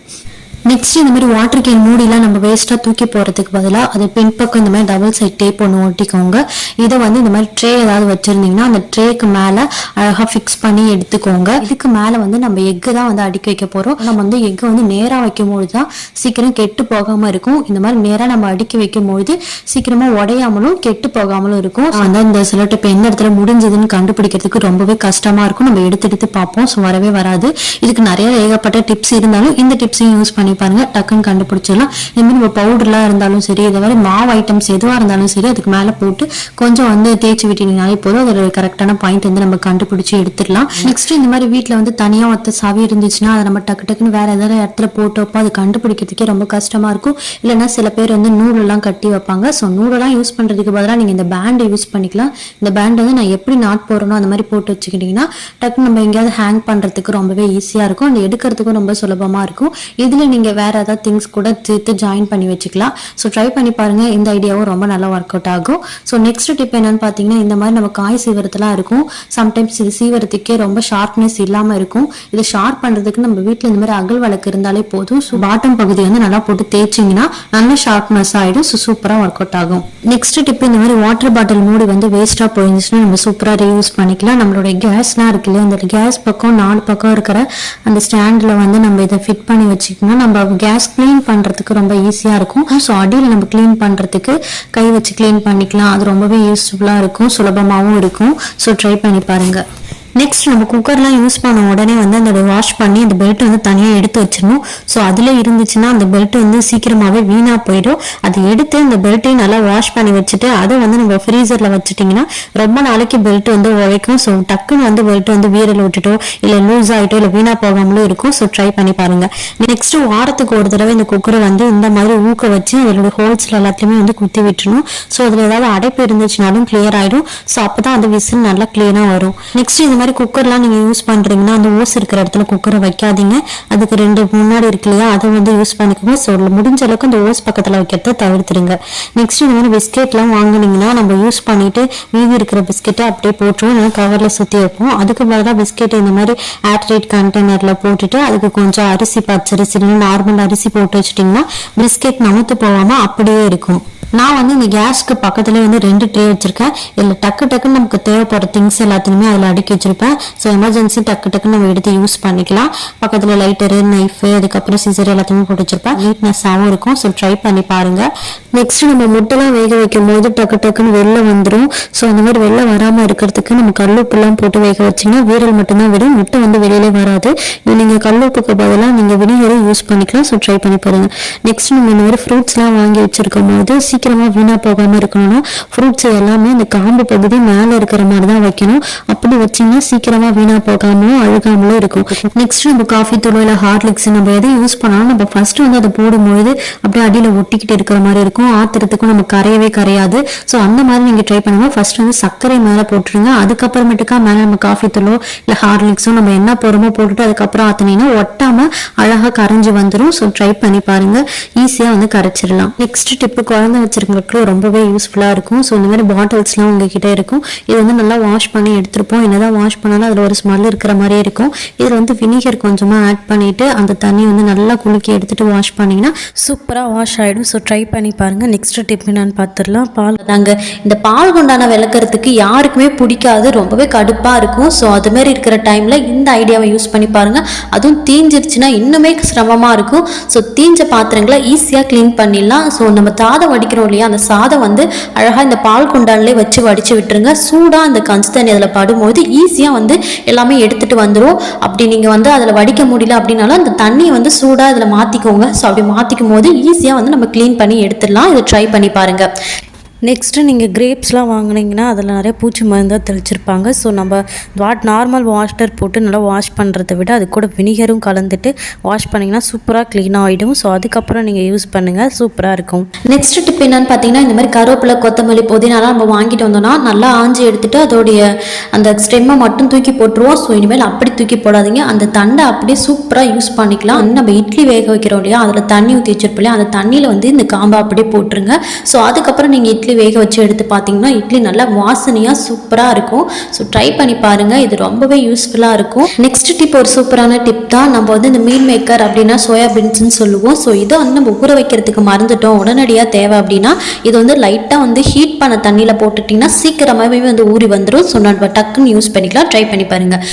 நெக்ஸ்ட் இந்த மாதிரி வாட்டர் கேன் மூடிலாம் நம்ம வேஸ்டா தூக்கி போறதுக்கு பதிலாக அது பின்பக்கம் இந்த மாதிரி டபுள் சைட் டேப் ஒன்று ஒட்டிக்கோங்க. இதை வந்து இந்த மாதிரி ட்ரே ஏதாவது வச்சிருந்தீங்கன்னா அந்த ட்ரேக்கு மேல அழகா ஃபிக்ஸ் பண்ணி எடுத்துக்கோங்க. இதுக்கு மேல வந்து நம்ம எக்கு தான் வந்து அடுக்கி வைக்க போறோம். நம்ம வந்து எக்கு வந்து நேரா வைக்கும்போது தான் சீக்கிரம் கெட்டு போகாம இருக்கும். இந்த மாதிரி நேரா நம்ம அடுக்கி வைக்கும்போது சீக்கிரமா உடையாமலும் கெட்டு போகாமலும் இருக்கும். வந்து இந்த சிலட்டு எந்த இடத்துல முடிஞ்சதுன்னு கண்டுபிடிக்கிறதுக்கு ரொம்பவே கஷ்டமா இருக்கும். நம்ம எடுத்து பார்ப்போம், ஸோ வரவே வராது. இதுக்கு நிறைய ஏகப்பட்ட டிப்ஸ் இருந்தாலும் இந்த டிப்ஸையும் யூஸ் பண்ணி பாருங்க, டக்குன்னு கண்டுபிடிச்சிடலாம். இந்த மாதிரி நம்ம பவுடர்லாம் இருந்தாலும் சரி, இது மாதிரி மாவு ஐட்டம்ஸ் எதுவாக இருந்தாலும் சரி, அதுக்கு மேலே போட்டு கொஞ்சம் வந்து தேய்ச்சி விட்டீங்கனாலே போதும். அதோட கரெக்டான பாயிண்ட் வந்து நம்ம கண்டுபிடிச்சி எடுத்துடலாம். நெக்ஸ்ட் இந்த மாதிரி வீட்டில் வந்து தனியாக ஒத்த சாவி இருந்துச்சுன்னா அதை நம்ம டக்குன்னு வேற ஏதாவது இடத்துல போட்டப்போ அது கண்டுபிடிக்கிறதுக்கே ரொம்ப கஷ்டமா இருக்கும். இல்லைன்னா சில பேர் வந்து நூலெல்லாம் கட்டி வைப்பாங்க. ஸோ நூலெல்லாம் யூஸ் பண்றதுக்கு பதிலாக நீங்கள் இந்த பேண்டை யூஸ் பண்ணிக்கலாம். இந்த பேண்ட் வந்து நான் எப்படி நாட் போறேனோ அந்த மாதிரி போட்டு வச்சுக்கிட்டீங்கன்னா டக்குன்னு நம்ம எங்கேயாவது ஹேங் பண்றதுக்கு ரொம்பவே ஈஸியா இருக்கும். அந்த எடுக்கிறதுக்கும் ரொம்ப சுலபமா இருக்கும். இதுல நீங்க வேற ஏதாவது திங்ஸ் கூட சேர்த்து ஜாயின் பண்ணி வச்சுக்கலாம். ஸோ ட்ரை பண்ணி பாருங்க, இந்த ஐடியாவும் ரொம்ப நல்லா ஒர்க் அவுட் ஆகும். ஸோ நெக்ஸ்ட் டிப் என்னன்னு பார்த்தீங்கன்னா, இந்த மாதிரி நம்ம காய் சீவரத்துலாம் இருக்கும். சம்டைம்ஸ் இது சீவரத்துக்கே ரொம்ப ஷார்ப்னஸ் இல்லாமல் இருக்கும். இதை ஷார்ப் பண்ணுறதுக்கு நம்ம வீட்டில் இந்த மாதிரி அகல் வழக்கு இருந்தாலே போதும். ஸோ பாட்டம் பகுதி வந்து நல்லா போட்டு தேய்ச்சிங்கன்னா நல்ல ஷார்ப்னஸ் ஆகிடும். ஸோ சூப்பராக ஒர்க் அவுட் ஆகும். நெக்ஸ்ட் டிப், இந்த மாதிரி வாட்டர் பாட்டில் மூடி வந்து வேஸ்ட்டாக போயிருந்துச்சுன்னா நம்ம சூப்பராக ரீயூஸ் பண்ணிக்கலாம். நம்மளுடைய கேஸ்லாம் இருக்கு இல்லையா, அந்த கேஸ் பக்கம் 4 பக்கம் இருக்கிற அந்த ஸ்டாண்டில் வந்து நம்ம இதை ஃபிட் பண்ணி வச்சுக்கணும். நம்ம கேஸ் கிளீன் பண்றதுக்கு ரொம்ப ஈஸியா இருக்கும். ஸோ அடியில் நம்ம கிளீன் பண்றதுக்கு கை வச்சு கிளீன் பண்ணிக்கலாம். அது ரொம்பவே யூஸ்ஃபுல்லா இருக்கும், சுலபமாகவும் இருக்கும். ஸோ ட்ரை பண்ணி பாருங்க. நெக்ஸ்ட் நம்ம குக்கர்லாம் யூஸ் பண்ண உடனே வந்து அந்த வாஷ் பண்ணி அந்த பெல்ட் வந்து தனியாக எடுத்து வச்சிடணும். ஸோ அதில் இருந்துச்சுன்னா அந்த பெல்ட் வந்து சீக்கிரமாகவே வீணாக போயிடும். அதை எடுத்து அந்த பெல்ட்டையும் நல்லா வாஷ் பண்ணி வச்சுட்டு அதை வந்து நம்ம ஃப்ரீசரில் வச்சுட்டிங்கன்னா ரொம்ப நாளைக்கு பெல்ட் வந்து உழைக்கும். ஸோ டக்குன்னு வந்து பெல்ட் வந்து வீரல் விட்டுட்டோ இல்லை லூஸ் ஆகிட்டோ இல்லை வீணாக போகாமலும் இருக்கும். ஸோ ட்ரை பண்ணி பாருங்க. நெக்ஸ்ட் வாரத்துக்கு ஒரு தடவை இந்த குக்கரை வந்து இந்த மாதிரி ஊக்க வச்சு அதோட ஹோல்ஸ்ல எல்லாத்தையுமே வந்து குத்தி விட்டுணும். ஸோ அதில் ஏதாவது அடைப்பு இருந்துச்சுனாலும் கிளியர் ஆகிடும். ஸோ அப்போ தான் அந்த விசில் நல்லா கிளீனாக வரும். நெக்ஸ்ட் இந்த மாதிரி குக்கர்லாம் நீங்க யூஸ் பண்றீங்கன்னா அந்த ஓஸ் இருக்கிற இடத்துல குக்கரை வைக்காதீங்க. அதுக்கு 2 முன்னாடி இருக்கு இல்லையா, அதை வந்து யூஸ் பண்ணிக்கோங்க. ஸோ முடிஞ்ச அளவுக்கு அந்த ஓஸ் பக்கத்துல வைக்கிறத தவிர்த்துருங்க. நெக்ஸ்ட் இந்த மாதிரி பிஸ்கெட்லாம் வாங்கினீங்கன்னா நம்ம யூஸ் பண்ணிட்டு மீதி இருக்கிற பிஸ்கெட்டை அப்படியே போட்டுருவோம், இல்லைன்னா கவர்ல சுத்தி வைப்போம். அதுக்கு பதிலாக பிஸ்கெட் இந்த மாதிரி ஏர்டைட் கண்டெய்னர்ல போட்டுட்டு அதுக்கு கொஞ்சம் அரிசி, பச்சரிசி இல்லைன்னா நார்மல் அரிசி போட்டு வச்சுட்டீங்கன்னா பிஸ்கெட் நமுத்து போகாம அப்படியே இருக்கும். நான் வந்து இந்த கேஸ்க்கு பக்கத்துல வந்து 2 ட்ரே வச்சிருக்கேன். இதுல டக்குன்னு நமக்கு தேவைப்படுற திங்ஸ் எல்லாத்தையுமே அதுல அடுக்கி வச்சிருப்பேன். ஸோ எமர்ஜென்சி டக்குன்னு நம்ம எடுத்து யூஸ் பண்ணிக்கலாம். பக்கத்துல லைட்டரு, நைஃப், அதுக்கப்புறம் சிசர் எல்லாத்தையுமே போட்டு வச்சிருப்பேன். நீட்னஸாகவும் இருக்கும். ஸோ ட்ரை பண்ணி பாருங்க. நெக்ஸ்ட் நம்ம முட்டைலாம் வேக வைக்கும் போது டக்குன்னு வெளில வந்துடும். ஸோ அந்த மாதிரி வெளில வராம இருக்கிறதுக்கு நம்ம கல்லுப்புலாம் போட்டு வேக வச்சிங்கன்னா வீரல் மட்டும்தான் விடும், முட்டை வந்து வெளியிலே வராது. நீங்க கல்லுப்புக்கு பதிலாக நீங்க வினிகரை யூஸ் பண்ணிக்கலாம். ஸோ ட்ரை பண்ணி பாருங்க. நெக்ஸ்ட் நம்ம இந்த மாதிரி ஃப்ரூட்ஸ்லாம் வாங்கி வச்சிருக்கும் போது சீக்கிரமா வீணா போகாம இருக்கணும்னா ஃப்ரூட்ஸ் எல்லாமே இந்த காம்பு பகுதி மேல இருக்கிற மாதிரி தான் வைக்கணும். அப்படி வச்சீங்கன்னா சீக்கிரமா வீணா போகாமலும் அழுகாமலும் இருக்கும். நெக்ஸ்ட் நம்ம காஃபி தூள் இல்லை ஹார்லிக்ஸ் நம்ம எதை யூஸ் பண்ணாலும் நம்ம ஃபர்ஸ்ட் வந்து அதை போடும்பொழுது அப்படியே அடியில ஒட்டிக்கிட்டு இருக்கிற மாதிரி இருக்கும். ஆத்திரத்துக்கும் நம்ம கரையவே கரையாது. ஸோ அந்த மாதிரி நீங்க ட்ரை பண்ணுங்க. ஃபர்ஸ்ட் வந்து சர்க்கரை மேல போட்டுருங்க. அதுக்கப்புறமேட்டுக்கா மேல நம்ம காஃபி தூளோ இல்லை ஹார்லிக்ஸோ நம்ம என்ன போறோமோ போட்டுட்டு அதுக்கப்புறம் ஆத்தினீங்கன்னா ஒட்டாம அழகா கரைஞ்சு வந்துடும். ஸோ ட்ரை பண்ணி பாருங்க, ஈஸியா வந்து கரைச்சிடலாம். நெக்ஸ்ட் டிப், குழந்தை வச்சிருக்கிறதுக்கு ரொம்பவே யூஸ்ஃபுல்லா இருக்கும். ஸோ இந்த மாதிரி பாட்டில்ஸ்லாம் உங்ககிட்ட இருக்கும். இது வந்து நல்லா வாஷ் பண்ணி எடுத்துருப்போம். இருக்கும். என்னதான் வாஷ் பண்ணாலும் அதில் ஒரு ஸ்மெல் இருக்கிற மாதிரியே இருக்கும். இதில் வந்து வினிகர் கொஞ்சமாக ஆட் பண்ணிவிட்டு அந்த தண்ணி வந்து நல்லா குலுக்கி எடுத்துகிட்டு வாஷ் பண்ணிங்கன்னா சூப்பராக வாஷ் ஆகிடும். ஸோ ட்ரை பண்ணி பாருங்கள். நெக்ஸ்ட் டிப் என்னன்னு பார்த்துடலாம். பால் தாங்க. இந்த பால் குண்டான விளக்குறதுக்கு யாருக்குமே பிடிக்காது, ரொம்பவே கடுப்பாக இருக்கும். ஸோ அதுமாரி இருக்கிற டைமில் இந்த ஐடியாவை யூஸ் பண்ணி பாருங்கள். அதுவும் தீஞ்சிருச்சுன்னா இன்னுமே சிரமமாக இருக்கும். ஸோ தீஞ்ச பாத்திரங்களை ஈஸியாக க்ளீன் பண்ணிடலாம். ஸோ நம்ம சாதம் வடிக்கிறோம் இல்லையா, அந்த சாதம் வந்து அழகாக இந்த பால் குண்டான்லேயே வச்சு வடித்து விட்டுருங்க. சூடாக அந்த கஞ்சி தண்ணி அதில் படும்போது ஈஸியாக வந்து எல்லாமே எடுத்துகிட்டு வந்துடும். அப்படி நீங்கள் வந்து அதில் வடிக்க முடியல அப்படின்னாலும் அந்த தண்ணியை வந்து சூடாக அதில் மாற்றிக்கோங்க. ஸோ அப்படி மாற்றிக்கும் போது ஈஸியாக வந்து நம்ம க்ளீன் பண்ணி எடுத்துடலாம். இதை ட்ரை பண்ணி பாருங்கள். நெக்ஸ்ட்டு நீங்கள் கிரேப்ஸ்லாம் வாங்கினீங்கன்னா அதில் நிறைய பூச்சி மருந்தாக தெளிச்சிருப்பாங்க. ஸோ நம்ம நார்மல் வாட்டர் போட்டு நல்லா வாஷ் பண்ணுறதை விட அது கூட வினிகரும் கலந்துட்டு வாஷ் பண்ணிங்கன்னா சூப்பராக க்ளீனாக ஆகிடும். ஸோ அதுக்கப்புறம் நீங்கள் யூஸ் பண்ணுங்கள், சூப்பராக இருக்கும். நெக்ஸ்ட் டிப் என்னன்னு பார்த்தீங்கன்னா, இந்த மாதிரி கருவேப்பிலை, கொத்தமல்லி, புதினாலாம் நம்ம வாங்கிட்டு வந்தோம்னா நல்லா ஆஞ்சி எடுத்துகிட்டு அதோடைய அந்த ஸ்டெம்மை மட்டும் தூக்கி போட்டுருவோம். ஸோ இனிமேல் அப்படி தூக்கி போடாதீங்க, அந்த தண்டை அப்படியே சூப்பராக யூஸ் பண்ணிக்கலாம். நம்ம இட்லி வேக வைக்கிறோம் இல்லையா, அதில் தண்ணி ஊற்றி வச்சிருப்போம் இல்லையா, அந்த தண்ணியில் வந்து இந்த காம்பை அப்படியே போட்டுருங்க. ஸோ அதுக்கப்புறம் நீங்கள் இட்லி வேக வச்சு எடுத்து பார்த்தீங்கன்னா இட்லி நல்லா வாசனையாக சூப்பராக இருக்கும். ஸோ ட்ரை பண்ணி பாருங்கள், இது ரொம்பவே யூஸ்ஃபுல்லாக இருக்கும். நெக்ஸ்ட் டிப் ஒரு சூப்பரான டிப் தான். நம்ம வந்து இந்த மீல் மேக்கர் அப்படின்னா சோயாபீன்ஸ்ன்னு சொல்லுவோம். ஸோ இதை வந்து நம்ம ஊற வைக்கிறதுக்கு மறந்துட்டோம், உடனடியாக தேவை அப்படின்னா இது வந்து லைட்டாக வந்து ஹீட் பண்ண தண்ணியில் போட்டுட்டிங்கன்னா சீக்கிரமாகவே வந்து ஊறி வந்துடும். ஸோ நம்ம டக்குன்னு யூஸ் பண்ணிக்கலாம். ட்ரை பண்ணி பாருங்கள்.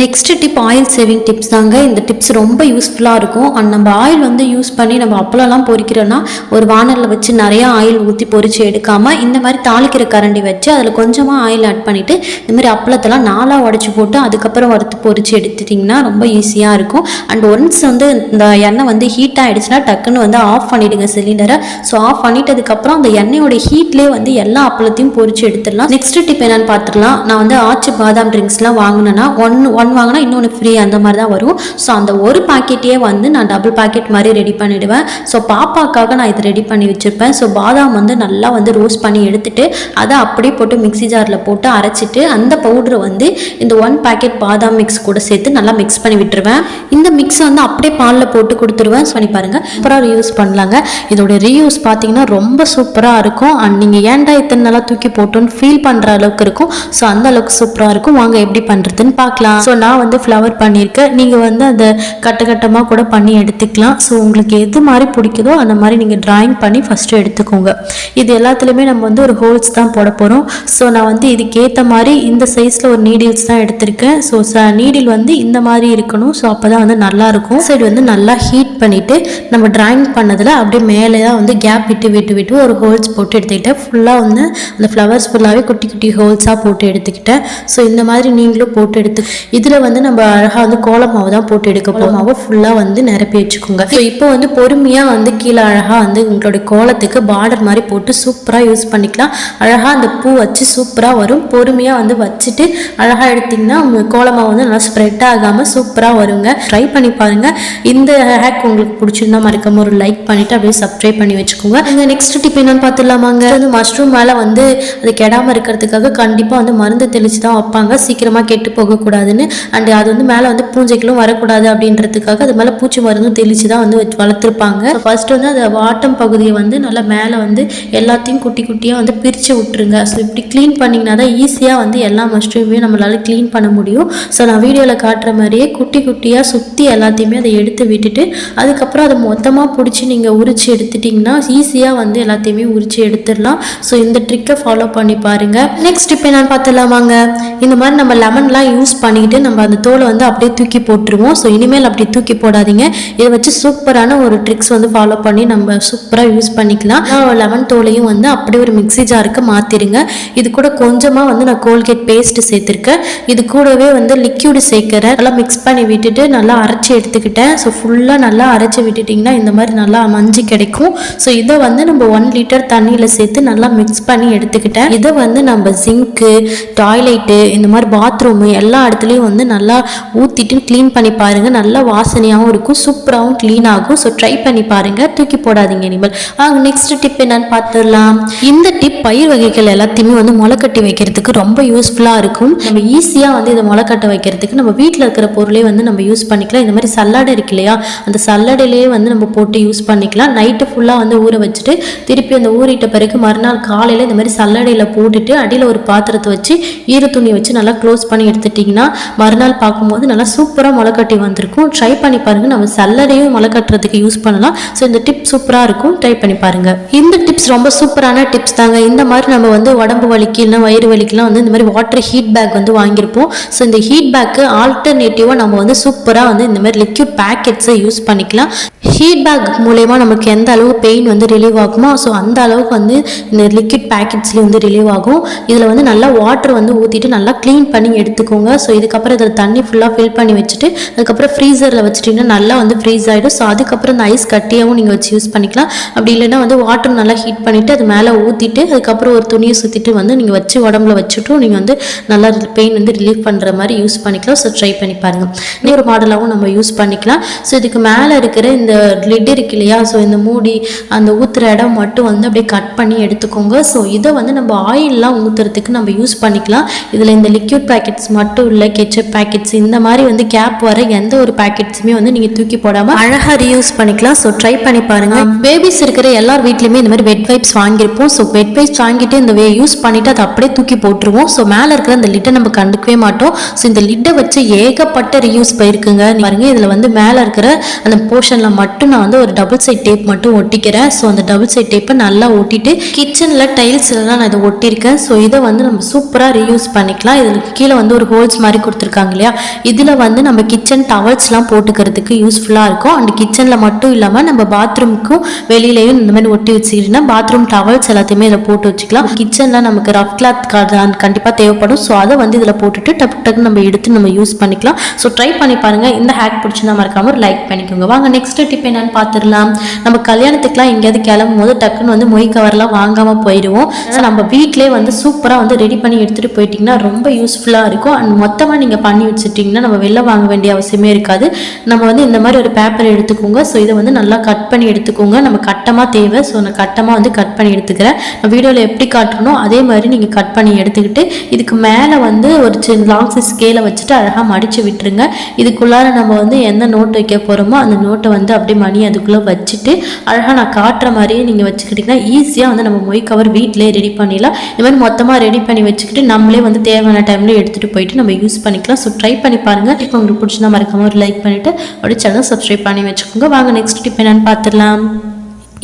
Next tip oil saving tips தாங்க. இந்த டிப்ஸ் ரொம்ப யூஸ்ஃபுல்லாக இருக்கும். அண்ட் நம்ம ஆயில் வந்து யூஸ் பண்ணி நம்ம அப்பளம்லாம் பொரிக்கிறோன்னா ஒரு வானலில் வச்சு நிறையா ஆயில் ஊற்றி பொரிச்சு எடுக்காமல் இந்த மாதிரி தாளிக்கிற கரண்டி வச்சு அதில் கொஞ்சமாக ஆயில் ஆட் பண்ணிவிட்டு இந்த மாதிரி அப்பளத்தெல்லாம் நாளாக உடச்சி போட்டு அதுக்கப்புறம் வறுத்து பொரிச்சு எடுத்துட்டிங்கன்னா ரொம்ப ஈஸியாக இருக்கும். அண்ட் ஒன்ஸ் வந்து இந்த எண்ணெய் வந்து ஹீட் ஆகிடுச்சுன்னா டக்குன்னு வந்து ஆஃப் பண்ணிவிடுங்க சிலிண்டரை. ஸோ ஆஃப் பண்ணிட்டதுக்கப்புறம் அந்த எண்ணெயோட ஹீட்லேயே வந்து எல்லா அப்பளத்தையும் பொரிச்சு எடுத்துடலாம். நெக்ஸ்ட் டிப் என்னென்னு பார்த்துடலாம். நான் வந்து ஆச்சி பாதாம் ட்ரிங்க்ஸ்லாம் வாங்கினேன்னா ஒன் வாங்கினா இன்னொன்று ஃப்ரீ அந்த மாதிரி தான் வரும். ஸோ அந்த ஒரு பாக்கெட்டையே வந்து நான் டபுள் பாக்கெட் மாதிரி ரெடி பண்ணிவிடுவேன். ஸோ பாப்பாக்காக நான் இதை ரெடி பண்ணி வச்சுருப்பேன். ஸோ பாதாம் வந்து நல்லா வந்து ரோஸ்ட் பண்ணி எடுத்துட்டு அதை அப்படியே போட்டு மிக்ஸி ஜாரில் போட்டு அரைச்சிட்டு அந்த பவுடரை வந்து இந்த 1 பாக்கெட் பாதாம் மிக்ஸ் கூட சேர்த்து நல்லா மிக்ஸ் பண்ணி விட்டுருவேன். இந்த மிக்ஸ் வந்து அப்படியே பாலில் போட்டு கொடுத்துருவேன். பண்ணி பாருங்கள், சூப்பராக ரீயூஸ் பண்ணலாங்க. இதோட ரீயூஸ் பார்த்தீங்கன்னா ரொம்ப சூப்பராக இருக்கும். அண்ட் நீங்கள் ஏன்டா இத்தனை நல்லா தூக்கி போட்டோன்னு ஃபீல் பண்ணுற அளவுக்கு இருக்கும். ஸோ அந்த அளவுக்கு சூப்பராக இருக்கும். வாங்க எப்படி பண்ணுறதுன்னு பார்க்கலாம். ஸோ நான் வந்து ஃப்ளவர் பண்ணியிருக்கேன். நீங்கள் வந்து அதை கட்டமாக கூட பண்ணி எடுத்துக்கலாம். ஸோ உங்களுக்கு எது மாதிரி பிடிக்குதோ அந்த மாதிரி நீங்கள் ட்ராயிங் பண்ணி ஃபஸ்ட்டு எடுத்துக்கோங்க. இது எல்லாத்துலேயுமே நம்ம வந்து ஒரு ஹோல்ஸ் தான் போட போகிறோம். ஸோ நான் வந்து இதுக்கேற்ற மாதிரி இந்த சைஸில் ஒரு நீடில்ஸ் தான் எடுத்திருக்கேன். ஸோ நீடில் வந்து இந்த மாதிரி இருக்கணும். ஸோ அப்போ தான் வந்து நல்லாயிருக்கும். சைடு வந்து நல்லா ஹீட் பண்ணிவிட்டு நம்ம ட்ராயிங் பண்ணதில் அப்படியே மேலே தான் வந்து கேப் விட்டு ஒரு ஹோல்ஸ் போட்டு எடுத்துக்கிட்டேன். ஃபுல்லாக வந்து அந்த ஃப்ளவர்ஸ் ஃபுல்லாகவே குட்டி குட்டி ஹோல்ஸாக போட்டு எடுத்துக்கிட்டேன். ஸோ இந்த மாதிரி நீங்களும் போட்டு எடுத்து இதில் வந்து நம்ம அழகாக வந்து கோலம் மாவு தான் போட்டு எடுக்க போகிறோம். மாவை ஃபுல்லாக வந்து நிரப்பி வச்சுக்கோங்க. ஸோ இப்போ வந்து பொறுமையாக வந்து கீழே அழகாக வந்து உங்களுடைய கோலத்துக்கு பார்டர் மாதிரி போட்டு சூப்பராக யூஸ் பண்ணிக்கலாம். அழகாக அந்த பூ வச்சு சூப்பராக வரும். பொறுமையாக வந்து வச்சுட்டு அழகாக எடுத்திங்கன்னா உங்கள் கோலமாக வந்து நல்லா ஸ்ப்ரெட் ஆகாமல் சூப்பராக வருங்க. ட்ரை பண்ணி பாருங்கள். இந்த ஹேக் உங்களுக்கு பிடிச்சிருந்தா மறக்காம ஒரு லைக் பண்ணிவிட்டு அப்படியே சப்ஸ்கிரைப் பண்ணி வச்சுக்கோங்க. இந்த நெக்ஸ்ட் டிப் என்னன்னு பார்த்துடலாமாங்க. வந்து மஷ்ரூம் மேலே வந்து அது கெடாமல் இருக்கிறதுக்காக கண்டிப்பாக வந்து மருந்து தெளித்து தான் வைப்பாங்க, சீக்கிரமாக கெட்டு போகக்கூடாதுன்னு. அண்ட் அது வந்து மேலே வந்து பூஞ்சைகளும் வரக்கூடாது அப்படின்றதுக்காக அது மேலே பூச்சி மருந்தும் தெளித்து தான் வந்து வளர்த்துருப்பாங்க. ஃபர்ஸ்ட் வந்து அந்த வாட்டம் பகுதியை வந்து நல்லா மேலே வந்து எல்லாத்தையும் குட்டி குட்டியாக வந்து பிரித்து விட்டுருங்க. ஸோ இப்படி க்ளீன் பண்ணிங்கன்னா தான் ஈஸியாக வந்து எல்லா மஷ்ரூமையும் நம்மளால் க்ளீன் பண்ண முடியும். ஸோ நான் வீடியோவில் காட்டுற மாதிரியே குட்டி குட்டியாக சுற்றி எல்லாத்தையுமே அதை எடுத்து விட்டுட்டு அதுக்கப்புறம் அதை மொத்தமாக பிடிச்சி நீங்கள் உரிச்சு எடுத்துட்டிங்கன்னா ஈஸியாக வந்து எல்லாத்தையுமே உரிச்சு எடுத்துடலாம். ஸோ இந்த ட்ரிக்கை ஃபாலோ பண்ணி பாருங்கள். நெக்ஸ்ட் இப்போ என்னன்னு பார்த்துடலாமாங்க. இந்த மாதிரி நம்ம லெமன்லாம் யூஸ் பண்ணிக்கிட்டு நம்ம அந்த தோலை வந்து அப்படியே தூக்கி போட்டுருவோம். ஸோ இனிமேல் அப்படி தூக்கி போடாதீங்க. இதை வச்சு சூப்பரான ஒரு ட்ரிக்ஸ் வந்து ஃபாலோ பண்ணி நம்ம சூப்பராக யூஸ் பண்ணிக்கலாம். லெமன் தோலையும் வந்து அப்படியே ஒரு மிக்ஸி ஜாருக்கு மாற்றிடுங்க. இது கூட கொஞ்சமாக வந்து நான் கோல்கேட் பேஸ்ட்டு சேர்த்துருக்கேன். இது கூடவே வந்து லிக்யூடு சேர்க்குறேன். நல்லா மிக்ஸ் பண்ணி விட்டுட்டு நல்லா அரைச்சி எடுத்துக்கிட்டேன். ஸோ ஃபுல்லாக நல்லா அரைச்சி விட்டுட்டிங்கன்னா இந்த மாதிரி நல்லா மஞ்சி கிடைக்கும். ஸோ இதை வந்து நம்ம 1 லிட்டர் தண்ணியில் சேர்த்து நல்லா மிக்ஸ் பண்ணி எடுத்துக்கிட்டேன். இதை வந்து நம்ம ஜிங்க்கு, டாய்லெட்டு, இந்த மாதிரி பாத்ரூமு எல்லா இடத்துலையும் வந்து நல்லா ஊற்றிட்டு க்ளீன் பண்ணி பாருங்கள். நல்லா வாசனையாகவும் இருக்கும், சூப்பராகவும் க்ளீன் ஆகும். ஸோ ட்ரை பண்ணி பாருங்கள், தூக்கி போடாதீங்க இனிமேல். நெக்ஸ்ட் டிப் என்னன்னு பார்த்துடலாம். இந்த டிப் பயிர் வகைகள் எல்லாத்தையுமே வந்து முளைக்கட்டி வைக்கிறதுக்கு ரொம்ப யூஸ்ஃபுல்லாக இருக்கும். நம்ம ஈஸியாக வந்து இதை முளைக்கட்ட வைக்கிறதுக்கு நம்ம வீட்டில் இருக்கிற பொருளே வந்து நம்ம யூஸ் பண்ணிக்கலாம். இந்த மாதிரி சல்லாடை இருக்கு இல்லையா, அந்த சல்லடையிலேயே வந்து நம்ம போட்டு யூஸ் பண்ணிக்கலாம். நைட்டு ஃபுல்லாக வந்து ஊற வச்சுட்டு திருப்பி அந்த ஊறிட்ட பிறகு மறுநாள் காலையில் இந்த மாதிரி சல்லடையில் போட்டுட்டு அடியில் ஒரு பாத்திரத்தை வச்சு ஈர துணி வச்சு நல்லா க்ளோஸ் பண்ணி எடுத்துட்டிங்கன்னா மறுநாள் பார்க்கும்போது நல்லா சூப்பராக முளைக்கட்டி வந்திருக்கும். ட்ரை பண்ணி பாருங்கள். நம்ம சல்லடையும் முளைக்கட்டுறதுக்கு யூஸ் பண்ணலாம். ஸோ இந்த டிப் சூப்பராக இருக்கும், ட்ரை பண்ணி பாருங்கள். இந்த டிப்ஸ் ரொம்ப சூப்பரான டிப்ஸ் தாங்க. இந்த மாதிரி நம்ம வந்து உடம்பு வலிக்கு இல்லைனா வயிறு வலிக்குலாம் வந்து இந்த மாதிரி வாட்டர் ஹீட் பேக் வந்து வாங்கியிருப்போம். ஸோ இந்த ஹீட் பேக்கு ஆல்டர்னேட்டிவாக நம்ம வந்து சூப்பராக வந்து இந்த மாதிரி லிக்யூட் பேக்கெட்ஸை யூஸ் பண்ணிக்கலாம். ஹீட் பேக் மூலயமா நமக்கு எந்த அளவு பெயின் வந்து ரிலீவ் ஆகுமோ ஸோ அந்த அளவுக்கு வந்து இந்த லிக்விட் பேக்கெட்ஸ்லேயும் வந்து ரிலீவ் ஆகும். இதில் வந்து நல்லா வாட்டர் வந்து ஊற்றிட்டு நல்லா க்ளீன் பண்ணி எடுத்துக்கோங்க. ஸோ இதுக்கப்புறம் இதில் தண்ணி ஃபுல்லாக ஃபில் பண்ணி வச்சுட்டு அதுக்கப்புறம் ஃப்ரீசரில் வச்சுட்டிங்கன்னா நல்லா வந்து ஃப்ரீஸ் ஆகிடும். ஸோ அதுக்கப்புறம் இந்த ஐஸ் கட்டியாகவும் நீங்கள் வச்சு யூஸ் பண்ணிக்கலாம். அப்படி இல்லைன்னா வந்து வாட்டர் நல்லா ஹீட் பண்ணிவிட்டு அது மேலே ஊற்றிட்டு அதுக்கப்புறம் ஒரு துணியை சுற்றிட்டு வந்து நீங்கள் வச்சு உடம்புல வச்சுட்டும் நீங்கள் வந்து நல்லா பெயின் வந்து ரிலீஃப் பண்ணுற மாதிரி யூஸ் பண்ணிக்கலாம். ஸோ ட்ரை பண்ணி பாருங்கள். இன்னொரு மாடலாகவும் நம்ம யூஸ் பண்ணிக்கலாம். ஸோ இதுக்கு மேலே இருக்கிற இந்த லிட் இருக்கு இல்லையா, ஸோ இந்த மூடி அந்த ஊற்றுற இடம் மட்டும் வந்து அப்படியே கட் பண்ணி எடுத்துக்கோங்க. ஸோ இதை வந்து நம்ம ஆயிலெலாம் ஊற்றுறதுக்கு நம்ம யூஸ் பண்ணிக்கலாம். இதில் இந்த லிக்யூட் பேக்கெட்ஸ் மட்டும் இல்லை, கெச்சப் பேக்கெட்ஸ் இந்த மாதிரி வந்து கேப் வர எந்த ஒரு பேக்கெட்ஸுமே வந்து நீங்கள் தூக்கி போடாமல் அழகாக ரீயூஸ் பண்ணிக்கலாம். ஸோ ட்ரை பண்ணி பாருங்கள். பேபிஸ் இருக்கிற எல்லார் வீட்லையுமே இந்த மாதிரி வெட் வைப்ஸ் வாங்கியிருப்போம். ஸோ வெட் வைப்ஸ் வாங்கிட்டு இந்த யூஸ் பண்ணிவிட்டு அதை அப்படியே தூக்கி போட்டுருவோம். ஸோ மேலே இருக்கிற அந்த லிட்டை நம்ம கண்டுக்கவே மாட்டோம். ஸோ இந்த லிட்டை வச்சு ஏகப்பட்ட ரீயூஸ் போயிருக்குங்க பாருங்க. இதில் வந்து மேலே இருக்கிற அந்த போர்ஷனில் மட்டும் நான் வந்து ஒரு டபுள் சைட் டேப் மட்டும் ஒட்டிக்கிறேன். ஸோ அந்த டபுள் சைட் டேப்பை நல்லா ஒட்டிட்டு கிச்சனில் டைல்ஸ்லாம் நான் இதை ஒட்டியிருக்கேன். ஸோ இதை வந்து நம்ம சூப்பராக ரீயூஸ் பண்ணிக்கலாம். இதுக்கு கீழே வந்து ஒரு ஹோல்ஸ் மாதிரி கொடுத்துருக்காங்க இல்லையா, இதில் வந்து நம்ம கிச்சன் டவல்ஸ்லாம் போட்டுக்கிறதுக்கு யூஸ்ஃபுல்லாக இருக்கும். அண்ட் கிச்சனில் மட்டும் இல்லாமல் நம்ம பாத்ரூமுக்கும் வெளியிலையும் இந்த மாதிரி ஒட்டி வச்சுக்கிட்டீங்கன்னா பாத்ரூம் டவல்ஸ் எல்லாத்தையுமே இதில் போட்டு வச்சுக்கலாம். கிச்சனில் நமக்கு ரஃப் கிளாத் கண்டிப்பாக தேவைப்படும். ஸோ அதை வந்து இதில் போட்டுட்டு டக்கு நம்ம எடுத்து நம்ம யூஸ் பண்ணிக்கலாம். ஸோ ட்ரை பண்ணி பாருங்கள். இந்த ஹேக் பிடிச்சிருந்தா மறக்காம ஒரு லைக் பண்ணிக்கோங்க. வாங்க நெக்ஸ்ட் டிப் என்னன்னு பார்த்துடலாம். நம்ம கல்யாணத்துக்குலாம் எங்கேயாவது கிளம்பும் போது டக்குன்னு வந்து மொய் கவர்லாம் வாங்காமல் போயிடுவோம். ஸோ நம்ம வீட்டிலே வந்து சூப்பராக வந்து ரெடி பண்ணி எடுத்துகிட்டு போயிட்டிங்கன்னா ரொம்ப யூஸ்ஃபுல்லாக இருக்கும். அண்ட் மொத்தமாக நீங்கள் பண்ணி வச்சுட்டிங்கன்னா நம்ம வெளில வாங்க வேண்டிய அவசியமே இருக்காது. நம்ம வந்து இந்த மாதிரி ஒரு பேப்பர் எடுத்துக்கோங்க. ஸோ இதை வந்து நல்லா கட் பண்ணி எடுத்துக்கோங்க. நம்ம கட்டமாக தேவை. ஸோ நான் கட்டமாக வந்து கட் பண்ணி எடுத்துக்கிறேன். நான் வீடியோவில் எப்படி காட்டணும் அதே மாதிரி நீங்கள் கட் பண்ணி எடுத்துக்கிட்டு இதுக்கு மேலே வந்து ஒரு சின்ன லாங் சைஸ் ஸ்கேலை வச்சுட்டு அழகாக மடித்து விட்டுருங்க. இதுக்குள்ளார நம்ம வந்து எந்த நோட் வைக்க போகிறோமோ அந்த நோட்டை வந்து அப்படியே மணி அதுக்குள்ளே வச்சுட்டு அழகாக நான் காட்டுற மாதிரியே நீங்கள் வச்சுக்கிட்டிங்கன்னா ஈஸியாக வந்து நம்ம மொய் கவர் வீட்டிலே ரெடி பண்ணிடலாம். இந்த மாதிரி மொத்தமாக ரெடி பண்ணி வச்சுக்கிட்டு நம்மளே வந்து தேவையான டைமில் எடுத்துகிட்டு போயிட்டு நம்ம யூஸ் பண்ணிக்கலாம். ஸோ ட்ரை பண்ணி பாருங்கள். இப்போ உங்களுக்கு பிடிச்சினா மறக்காம ஒரு லைக் பண்ணிவிட்டு அப்படியே சேனல் சப்ஸ்கிரைப் பண்ணி வச்சுக்கோங்க. வாங்க நெக்ஸ்ட் டிப் என்னன்னு பார்த்துடலாம்.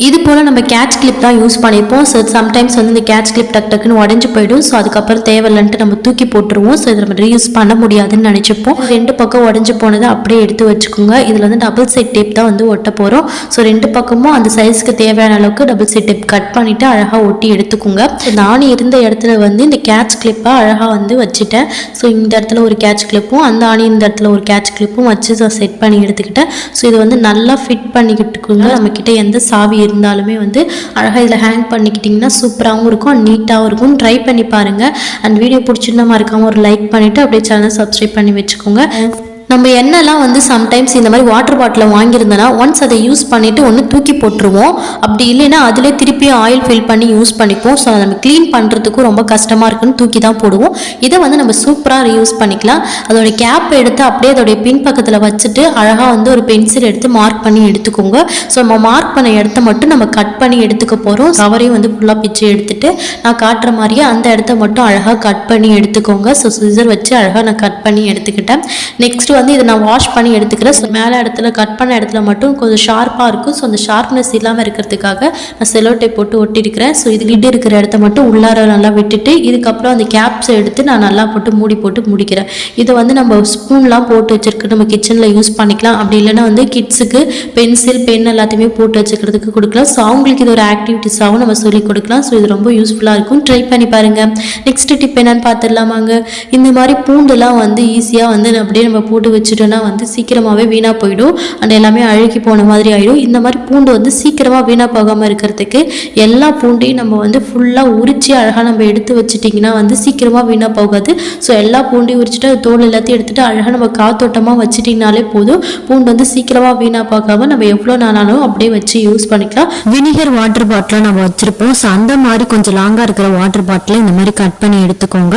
இது போல் நம்ம கேட்ச் கிளிப் தான் யூஸ் பண்ணியிருப்போம். ஸோ சம்டைம்ஸ் வந்து இந்த கேட்ச் கிளிப் டக்குன்னு உடஞ்சி போயிடும். ஸோ அதுக்கப்புறம் தேவையில்லைன்ட்டு நம்ம தூக்கி போட்டுருவோம். ஸோ இதை நம்ம ரீயூஸ் பண்ண முடியாதுன்னு நினச்சிப்போம். ரெண்டு பக்கம் உடஞ்சி போனதை அப்படியே எடுத்து வச்சுக்கோங்க. இதில் வந்து டபுள் சைட் டேப் தான் வந்து ஒட்ட போகிறோம். ஸோ ரெண்டு பக்கமும் அந்த சைஸ்க்கு தேவையான அளவுக்கு டபுள் சைட் டேப் கட் பண்ணிவிட்டு அழகாக ஒட்டி எடுத்துக்கோங்க. நான் இருந்த இடத்துல வந்து இந்த கேட்ச் கிளிப்பை அழகாக வந்து வச்சுட்டேன். ஸோ இந்த இடத்துல ஒரு கேட்ச் கிளிப்பும் அந்த இந்த இடத்துல ஒரு கேட்ச் கிளிப்பும் வச்சு செட் பண்ணி எடுத்துக்கிட்டேன். ஸோ இது வந்து நல்லா ஃபிட் பண்ணிக்கிட்டுக்குங்க. நம்மக்கிட்ட எந்த சாவி இருந்தாலுமே வந்து அழகாக இதில் ஹேங் பண்ணிக்கிட்டிங்கன்னா சூப்பராகவும் இருக்கும், நீட்டாகவும் இருக்கும். ட்ரை பண்ணி பாருங்கள். அண்ட் வீடியோ பிடிச்சிருந்தா மறக்காமல் ஒரு லைக் பண்ணிவிட்டு அப்படியே சேனல் சப்ஸ்கிரைப் பண்ணி வச்சுக்கோங்க. நம்ம எண்ணெய்லாம் வந்து சம்டைம்ஸ் இந்த மாதிரி வாட்டர் பாட்டில் வாங்கியிருந்தோன்னா ஒன்ஸ் அதை யூஸ் பண்ணிவிட்டு ஒன்று தூக்கி போட்டுருவோம். அப்படி இல்லைன்னா அதிலே திருப்பி ஆயில் ஃபில் பண்ணி யூஸ் பண்ணிப்போம். ஸோ அதை நம்ம க்ளீன் பண்ணுறதுக்கும் ரொம்ப கஷ்டமாக இருக்குன்னு தூக்கி தான் போடுவோம். இதை வந்து நம்ம சூப்பராக ரீயூஸ் பண்ணிக்கலாம். அதோடைய கேப் எடுத்து அப்படியே அதோடைய பின்பக்கத்தில் வச்சுட்டு அழகாக வந்து ஒரு பென்சில் எடுத்து மார்க் பண்ணி எடுத்துக்கோங்க. ஸோ நம்ம மார்க் பண்ண இடத்த மட்டும் நம்ம கட் பண்ணி எடுத்துக்க போகிறோம். கவரையும் வந்து ஃபுல்லாக பிச்சு எடுத்துட்டு நான் காட்டுற மாதிரியே அந்த இடத்த மட்டும் அழகாக கட் பண்ணி எடுத்துக்கோங்க. ஸோ சிசர் வச்சு அழகாக நான் கட் பண்ணி எடுத்துக்கிட்டேன். நெக்ஸ்ட் வந்து இதை நான் வாஷ் பண்ணி எடுத்துக்கிறேன். ஸோ மேலே இடத்துல கட் பண்ண இடத்துல மட்டும் கொஞ்சம் ஷார்ப்பாக இருக்கும். ஸோ அந்த ஷார்ப்னஸ் இல்லாமல் இருக்கிறதுக்காக நான் செலோ டேப் போட்டு ஒட்டிருக்கிறேன். ஸோ இது லிட் இருக்கிற இடத்த மட்டும் உள்ளார நல்லா விட்டுட்டு இதுக்கப்புறம் அந்த கேப்ஸை எடுத்து நான் நல்லா போட்டு போட்டு முடிக்கிறேன். இதை வந்து நம்ம ஸ்பூன்லாம் போட்டு வச்சுருக்கு நம்ம கிச்சனில் யூஸ் பண்ணிக்கலாம். அப்படி இல்லைன்னா வந்து கிட்ஸுக்கு பென்சில் பென் எல்லாத்தையுமே போட்டு வச்சுக்கிறதுக்கு கொடுக்கலாம். ஸோ அவங்களுக்கு இது ஒரு ஆக்டிவிட்டிஸாகவும் நம்ம சொல்லிக் கொடுக்கலாம். ஸோ இது ரொம்ப யூஸ்ஃபுல்லாக இருக்கும். ட்ரை பண்ணி பாருங்கள். நெக்ஸ்ட் டிப் என்னன்னு பார்த்துடலாமாங்க. இந்த மாதிரி பூண்டுலாம் வந்து ஈஸியாக வந்து அப்படியே நம்ம போட்டு பூண்டு வச்சுட்டோன்னா வந்து சீக்கிரமாகவே வீணாக போயிடும் அண்ட் எல்லாமே அழுகி போன மாதிரி ஆகிடும். இந்த மாதிரி பூண்டு வந்து சீக்கிரமாக வீணாக போகாமல் இருக்கிறதுக்கு எல்லா பூண்டையும் நம்ம வந்து ஃபுல்லாக உரித்து அழகாக நம்ம எடுத்து வச்சிட்டிங்கன்னா வந்து சீக்கிரமாக வீணாக போகாது. ஸோ எல்லா பூண்டையும் உரிச்சிட்டு அது தோல் எல்லாத்தையும் எடுத்துகிட்டு அழகாக நம்ம காத்தோட்டமாக வச்சிட்டிங்கனாலே போதும். பூண்டு வந்து சீக்கிரமாக வீணாக போகாமல் நம்ம எவ்வளோ நாளாலும் அப்படியே வச்சு யூஸ் பண்ணிக்கலாம். வினிகர் வாட்டர் பாட்டிலாக நம்ம வச்சுருப்போம். ஸோ அந்த மாதிரி கொஞ்சம் லாங்காக இருக்கிற வாட்டர் பாட்டிலை இந்த மாதிரி கட் பண்ணி எடுத்துக்கோங்க.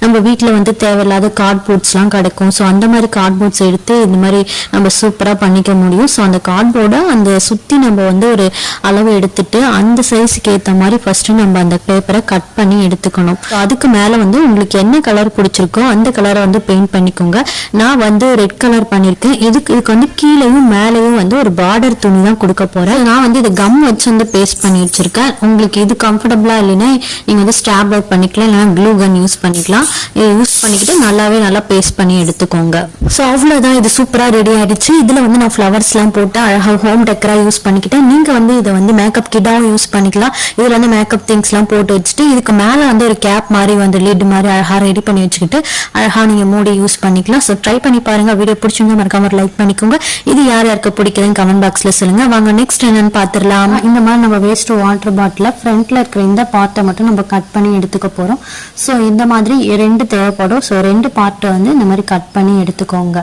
நம்ம வீட்டில் வந்து தேவையில்லாத கார்ட்போர்ட்ஸ்லாம் கிடைக்கும். ஸோ அந்த மாதிரி கார்ட்போர்ட்ஸ் எடுத்து இந்த மாதிரி நம்ம சூப்பராக பண்ணிக்க முடியும். ஸோ அந்த கார்ட்போர்டை அந்த சுற்றி நம்ம வந்து ஒரு அளவு எடுத்துட்டு அந்த சைஸுக்கு ஏற்ற மாதிரி ஃபஸ்ட்டு நம்ம அந்த பேப்பரை கட் பண்ணி எடுத்துக்கணும். ஸோ அதுக்கு மேலே வந்து உங்களுக்கு என்ன கலர் பிடிச்சிருக்கோ அந்த கலரை வந்து பெயிண்ட் பண்ணிக்கோங்க. நான் வந்து ரெட் கலர் பண்ணியிருக்கேன். இதுக்கு வந்து கீழேயும் மேலேயும் வந்து ஒரு பார்டர் துணி தான் கொடுக்க போகிறேன். நான் வந்து இதை கம் வச்சு வந்து பேஸ்ட் பண்ணி வச்சுருக்கேன். உங்களுக்கு இது கம்ஃபர்டபுளாக இல்லைன்னா நீங்கள் வந்து ஸ்டாப் அவுட் பண்ணிக்கலாம், இல்லைனா க்ளூ கன் யூஸ் பண்ணிக்கலாம். இதை யூஸ் பண்ணிக்கிட்டு நல்லா பேஸ்ட் பண்ணி எடுத்துக்கோங்க. ஸோ அவ்வளோதான், இது சூப்பராக ரெடி ஆகிடுச்சு. இதில் வந்து நான் ஃப்ளவர்ஸ்லாம் போட்டு அழகாக ஹோம் டெக்கராக யூஸ் பண்ணிக்கிட்டேன். நீங்கள் வந்து இதை வந்து மேக்கப் கிட்டாகவும் யூஸ் பண்ணிக்கலாம். இதில் வந்து மேக்கப் திங்ஸ்லாம் போட்டு வச்சுட்டு இதுக்கு மேலே வந்து ஒரு கேப் மாதிரி வந்து லிட் மாதிரி அழகாக ரெடி பண்ணி வச்சுக்கிட்டு அழகாக நீங்கள் மூடி யூஸ் பண்ணிக்கலாம். ஸோ ட்ரை பண்ணி பாருங்கள். வீடியோ பிடிச்சிருந்தா மறக்காம லைக் பண்ணிக்கோங்க. இது யாருக்கு பிடிக்குதுன்னு கமெண்ட் பாக்ஸில் சொல்லுங்கள். வாங்க நெக்ஸ்ட் என்னன்னு பார்த்துடலாம். இந்த மாதிரி நம்ம வேஸ்ட் வாட்டர் பாட்டில் ஃப்ரண்ட்டில் இருக்கிற இந்த பார்ட்டை மட்டும் நம்ம கட் பண்ணி எடுத்துக்க போகிறோம். ஸோ இந்த மாதிரி 2 தேவைப்படும். ஸோ 2 பார்ட்டை வந்து இந்த மாதிரி கட் பண்ணி எடுத்துக்கோங்க.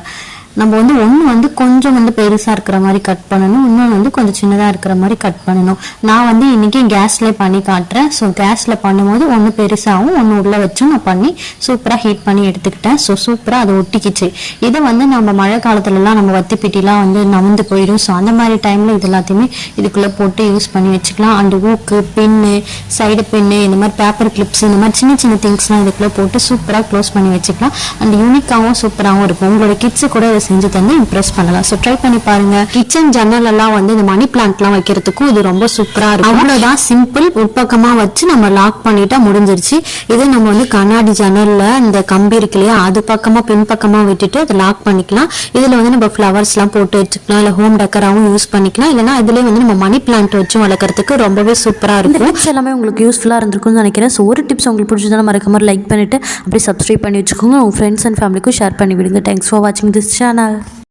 நம்ம வந்து ஒன்று வந்து கொஞ்சம் வந்து பெருசாக இருக்கிற மாதிரி கட் பண்ணணும், இன்னொன்று வந்து கொஞ்சம் சின்னதாக இருக்கிற மாதிரி கட் பண்ணணும். நான் வந்து இன்றைக்கி கேஸ்லேயே பண்ணி காட்டுறேன். ஸோ கேஸில் பண்ணும்போது ஒன்று பெருசாகவும் ஒன்று உள்ளே வச்சும் நான் பண்ணி சூப்பராக ஹீட் பண்ணி எடுத்துக்கிட்டேன். ஸோ சூப்பராக அதை ஒட்டிக்கிச்சு. இதை வந்து நம்ம மழை காலத்துலலாம் நம்ம வத்தி பிட்டிலாம் வந்து நவந்து போயிடும். ஸோ அந்த மாதிரி டைமில் இது எல்லாத்தையுமே இதுக்குள்ளே போட்டு யூஸ் பண்ணி வச்சுக்கலாம். அண்ட் ஊக்கு, பின்னு, சைடு பின்னு, இந்த மாதிரி பேப்பர் கிளிப்ஸ், இந்த மாதிரி சின்ன சின்ன திங்ஸ்லாம் இதுக்குள்ளே போட்டு சூப்பராக க்ளோஸ் பண்ணி வச்சுக்கலாம். அண்ட் யூனிக்காகவும் சூப்பராகவும் இருக்கும். உங்களோட கிட்ஸு கூட செஞ்சு தந்து இம்ப்ரெஸ் பண்ணலாம். ஸோ ட்ரை பண்ணி பாருங்க. கிச்சன் ஜன்னல் எல்லாம் வந்து இந்த மணி பிளான்ட்லாம் வைக்கிறதுக்கும் இது ரொம்ப சூப்பரா இருக்கும். அவ்வளவுதான், சிம்பிள். உட்பக்கமா வச்சு நம்ம லாக் பண்ணிட்டா முடிஞ்சிருச்சு. இது நம்ம வந்து கண்ணாடி ஜன்னல்ல இந்த கம்பி இருக்கு இல்லையா, அது பக்கமா பின்பக்கமா விட்டுட்டு அதை லாக் பண்ணிக்கலாம். இதுல வந்து நம்ம ஃபிளவர்ஸ் எல்லாம் போட்டு வச்சுக்கலாம், இல்ல ஹோம் டெக்கராவும் யூஸ் பண்ணிக்கலாம். இல்லைன்னா இதுலயே வந்து நம்ம மணி பிளான்ட் வச்சு வளர்க்கறதுக்கு ரொம்பவே சூப்பரா இருக்கும். டிப்ஸ் எல்லாமே உங்களுக்கு யூஸ்ஃபுல்லாக இருந்திருக்கும்னு நினைக்கிறேன். ஸோ ஒரு டிப்ஸ் உங்களுக்கு பிடிச்சதுனா மறக்காம லைக் பண்ணிட்டு அப்படியே சப்ஸ்கிரைப் பண்ணி வச்சுக்கோங்க. உங்கள் ஃப்ரெண்ட்ஸ் அண்ட் ஃபேமிலிக்கும் ஷேர் பண்ணி விடுங்க. தேங்க்ஸ் ஃபார் வாட்சிங் திஸ் சேனல்.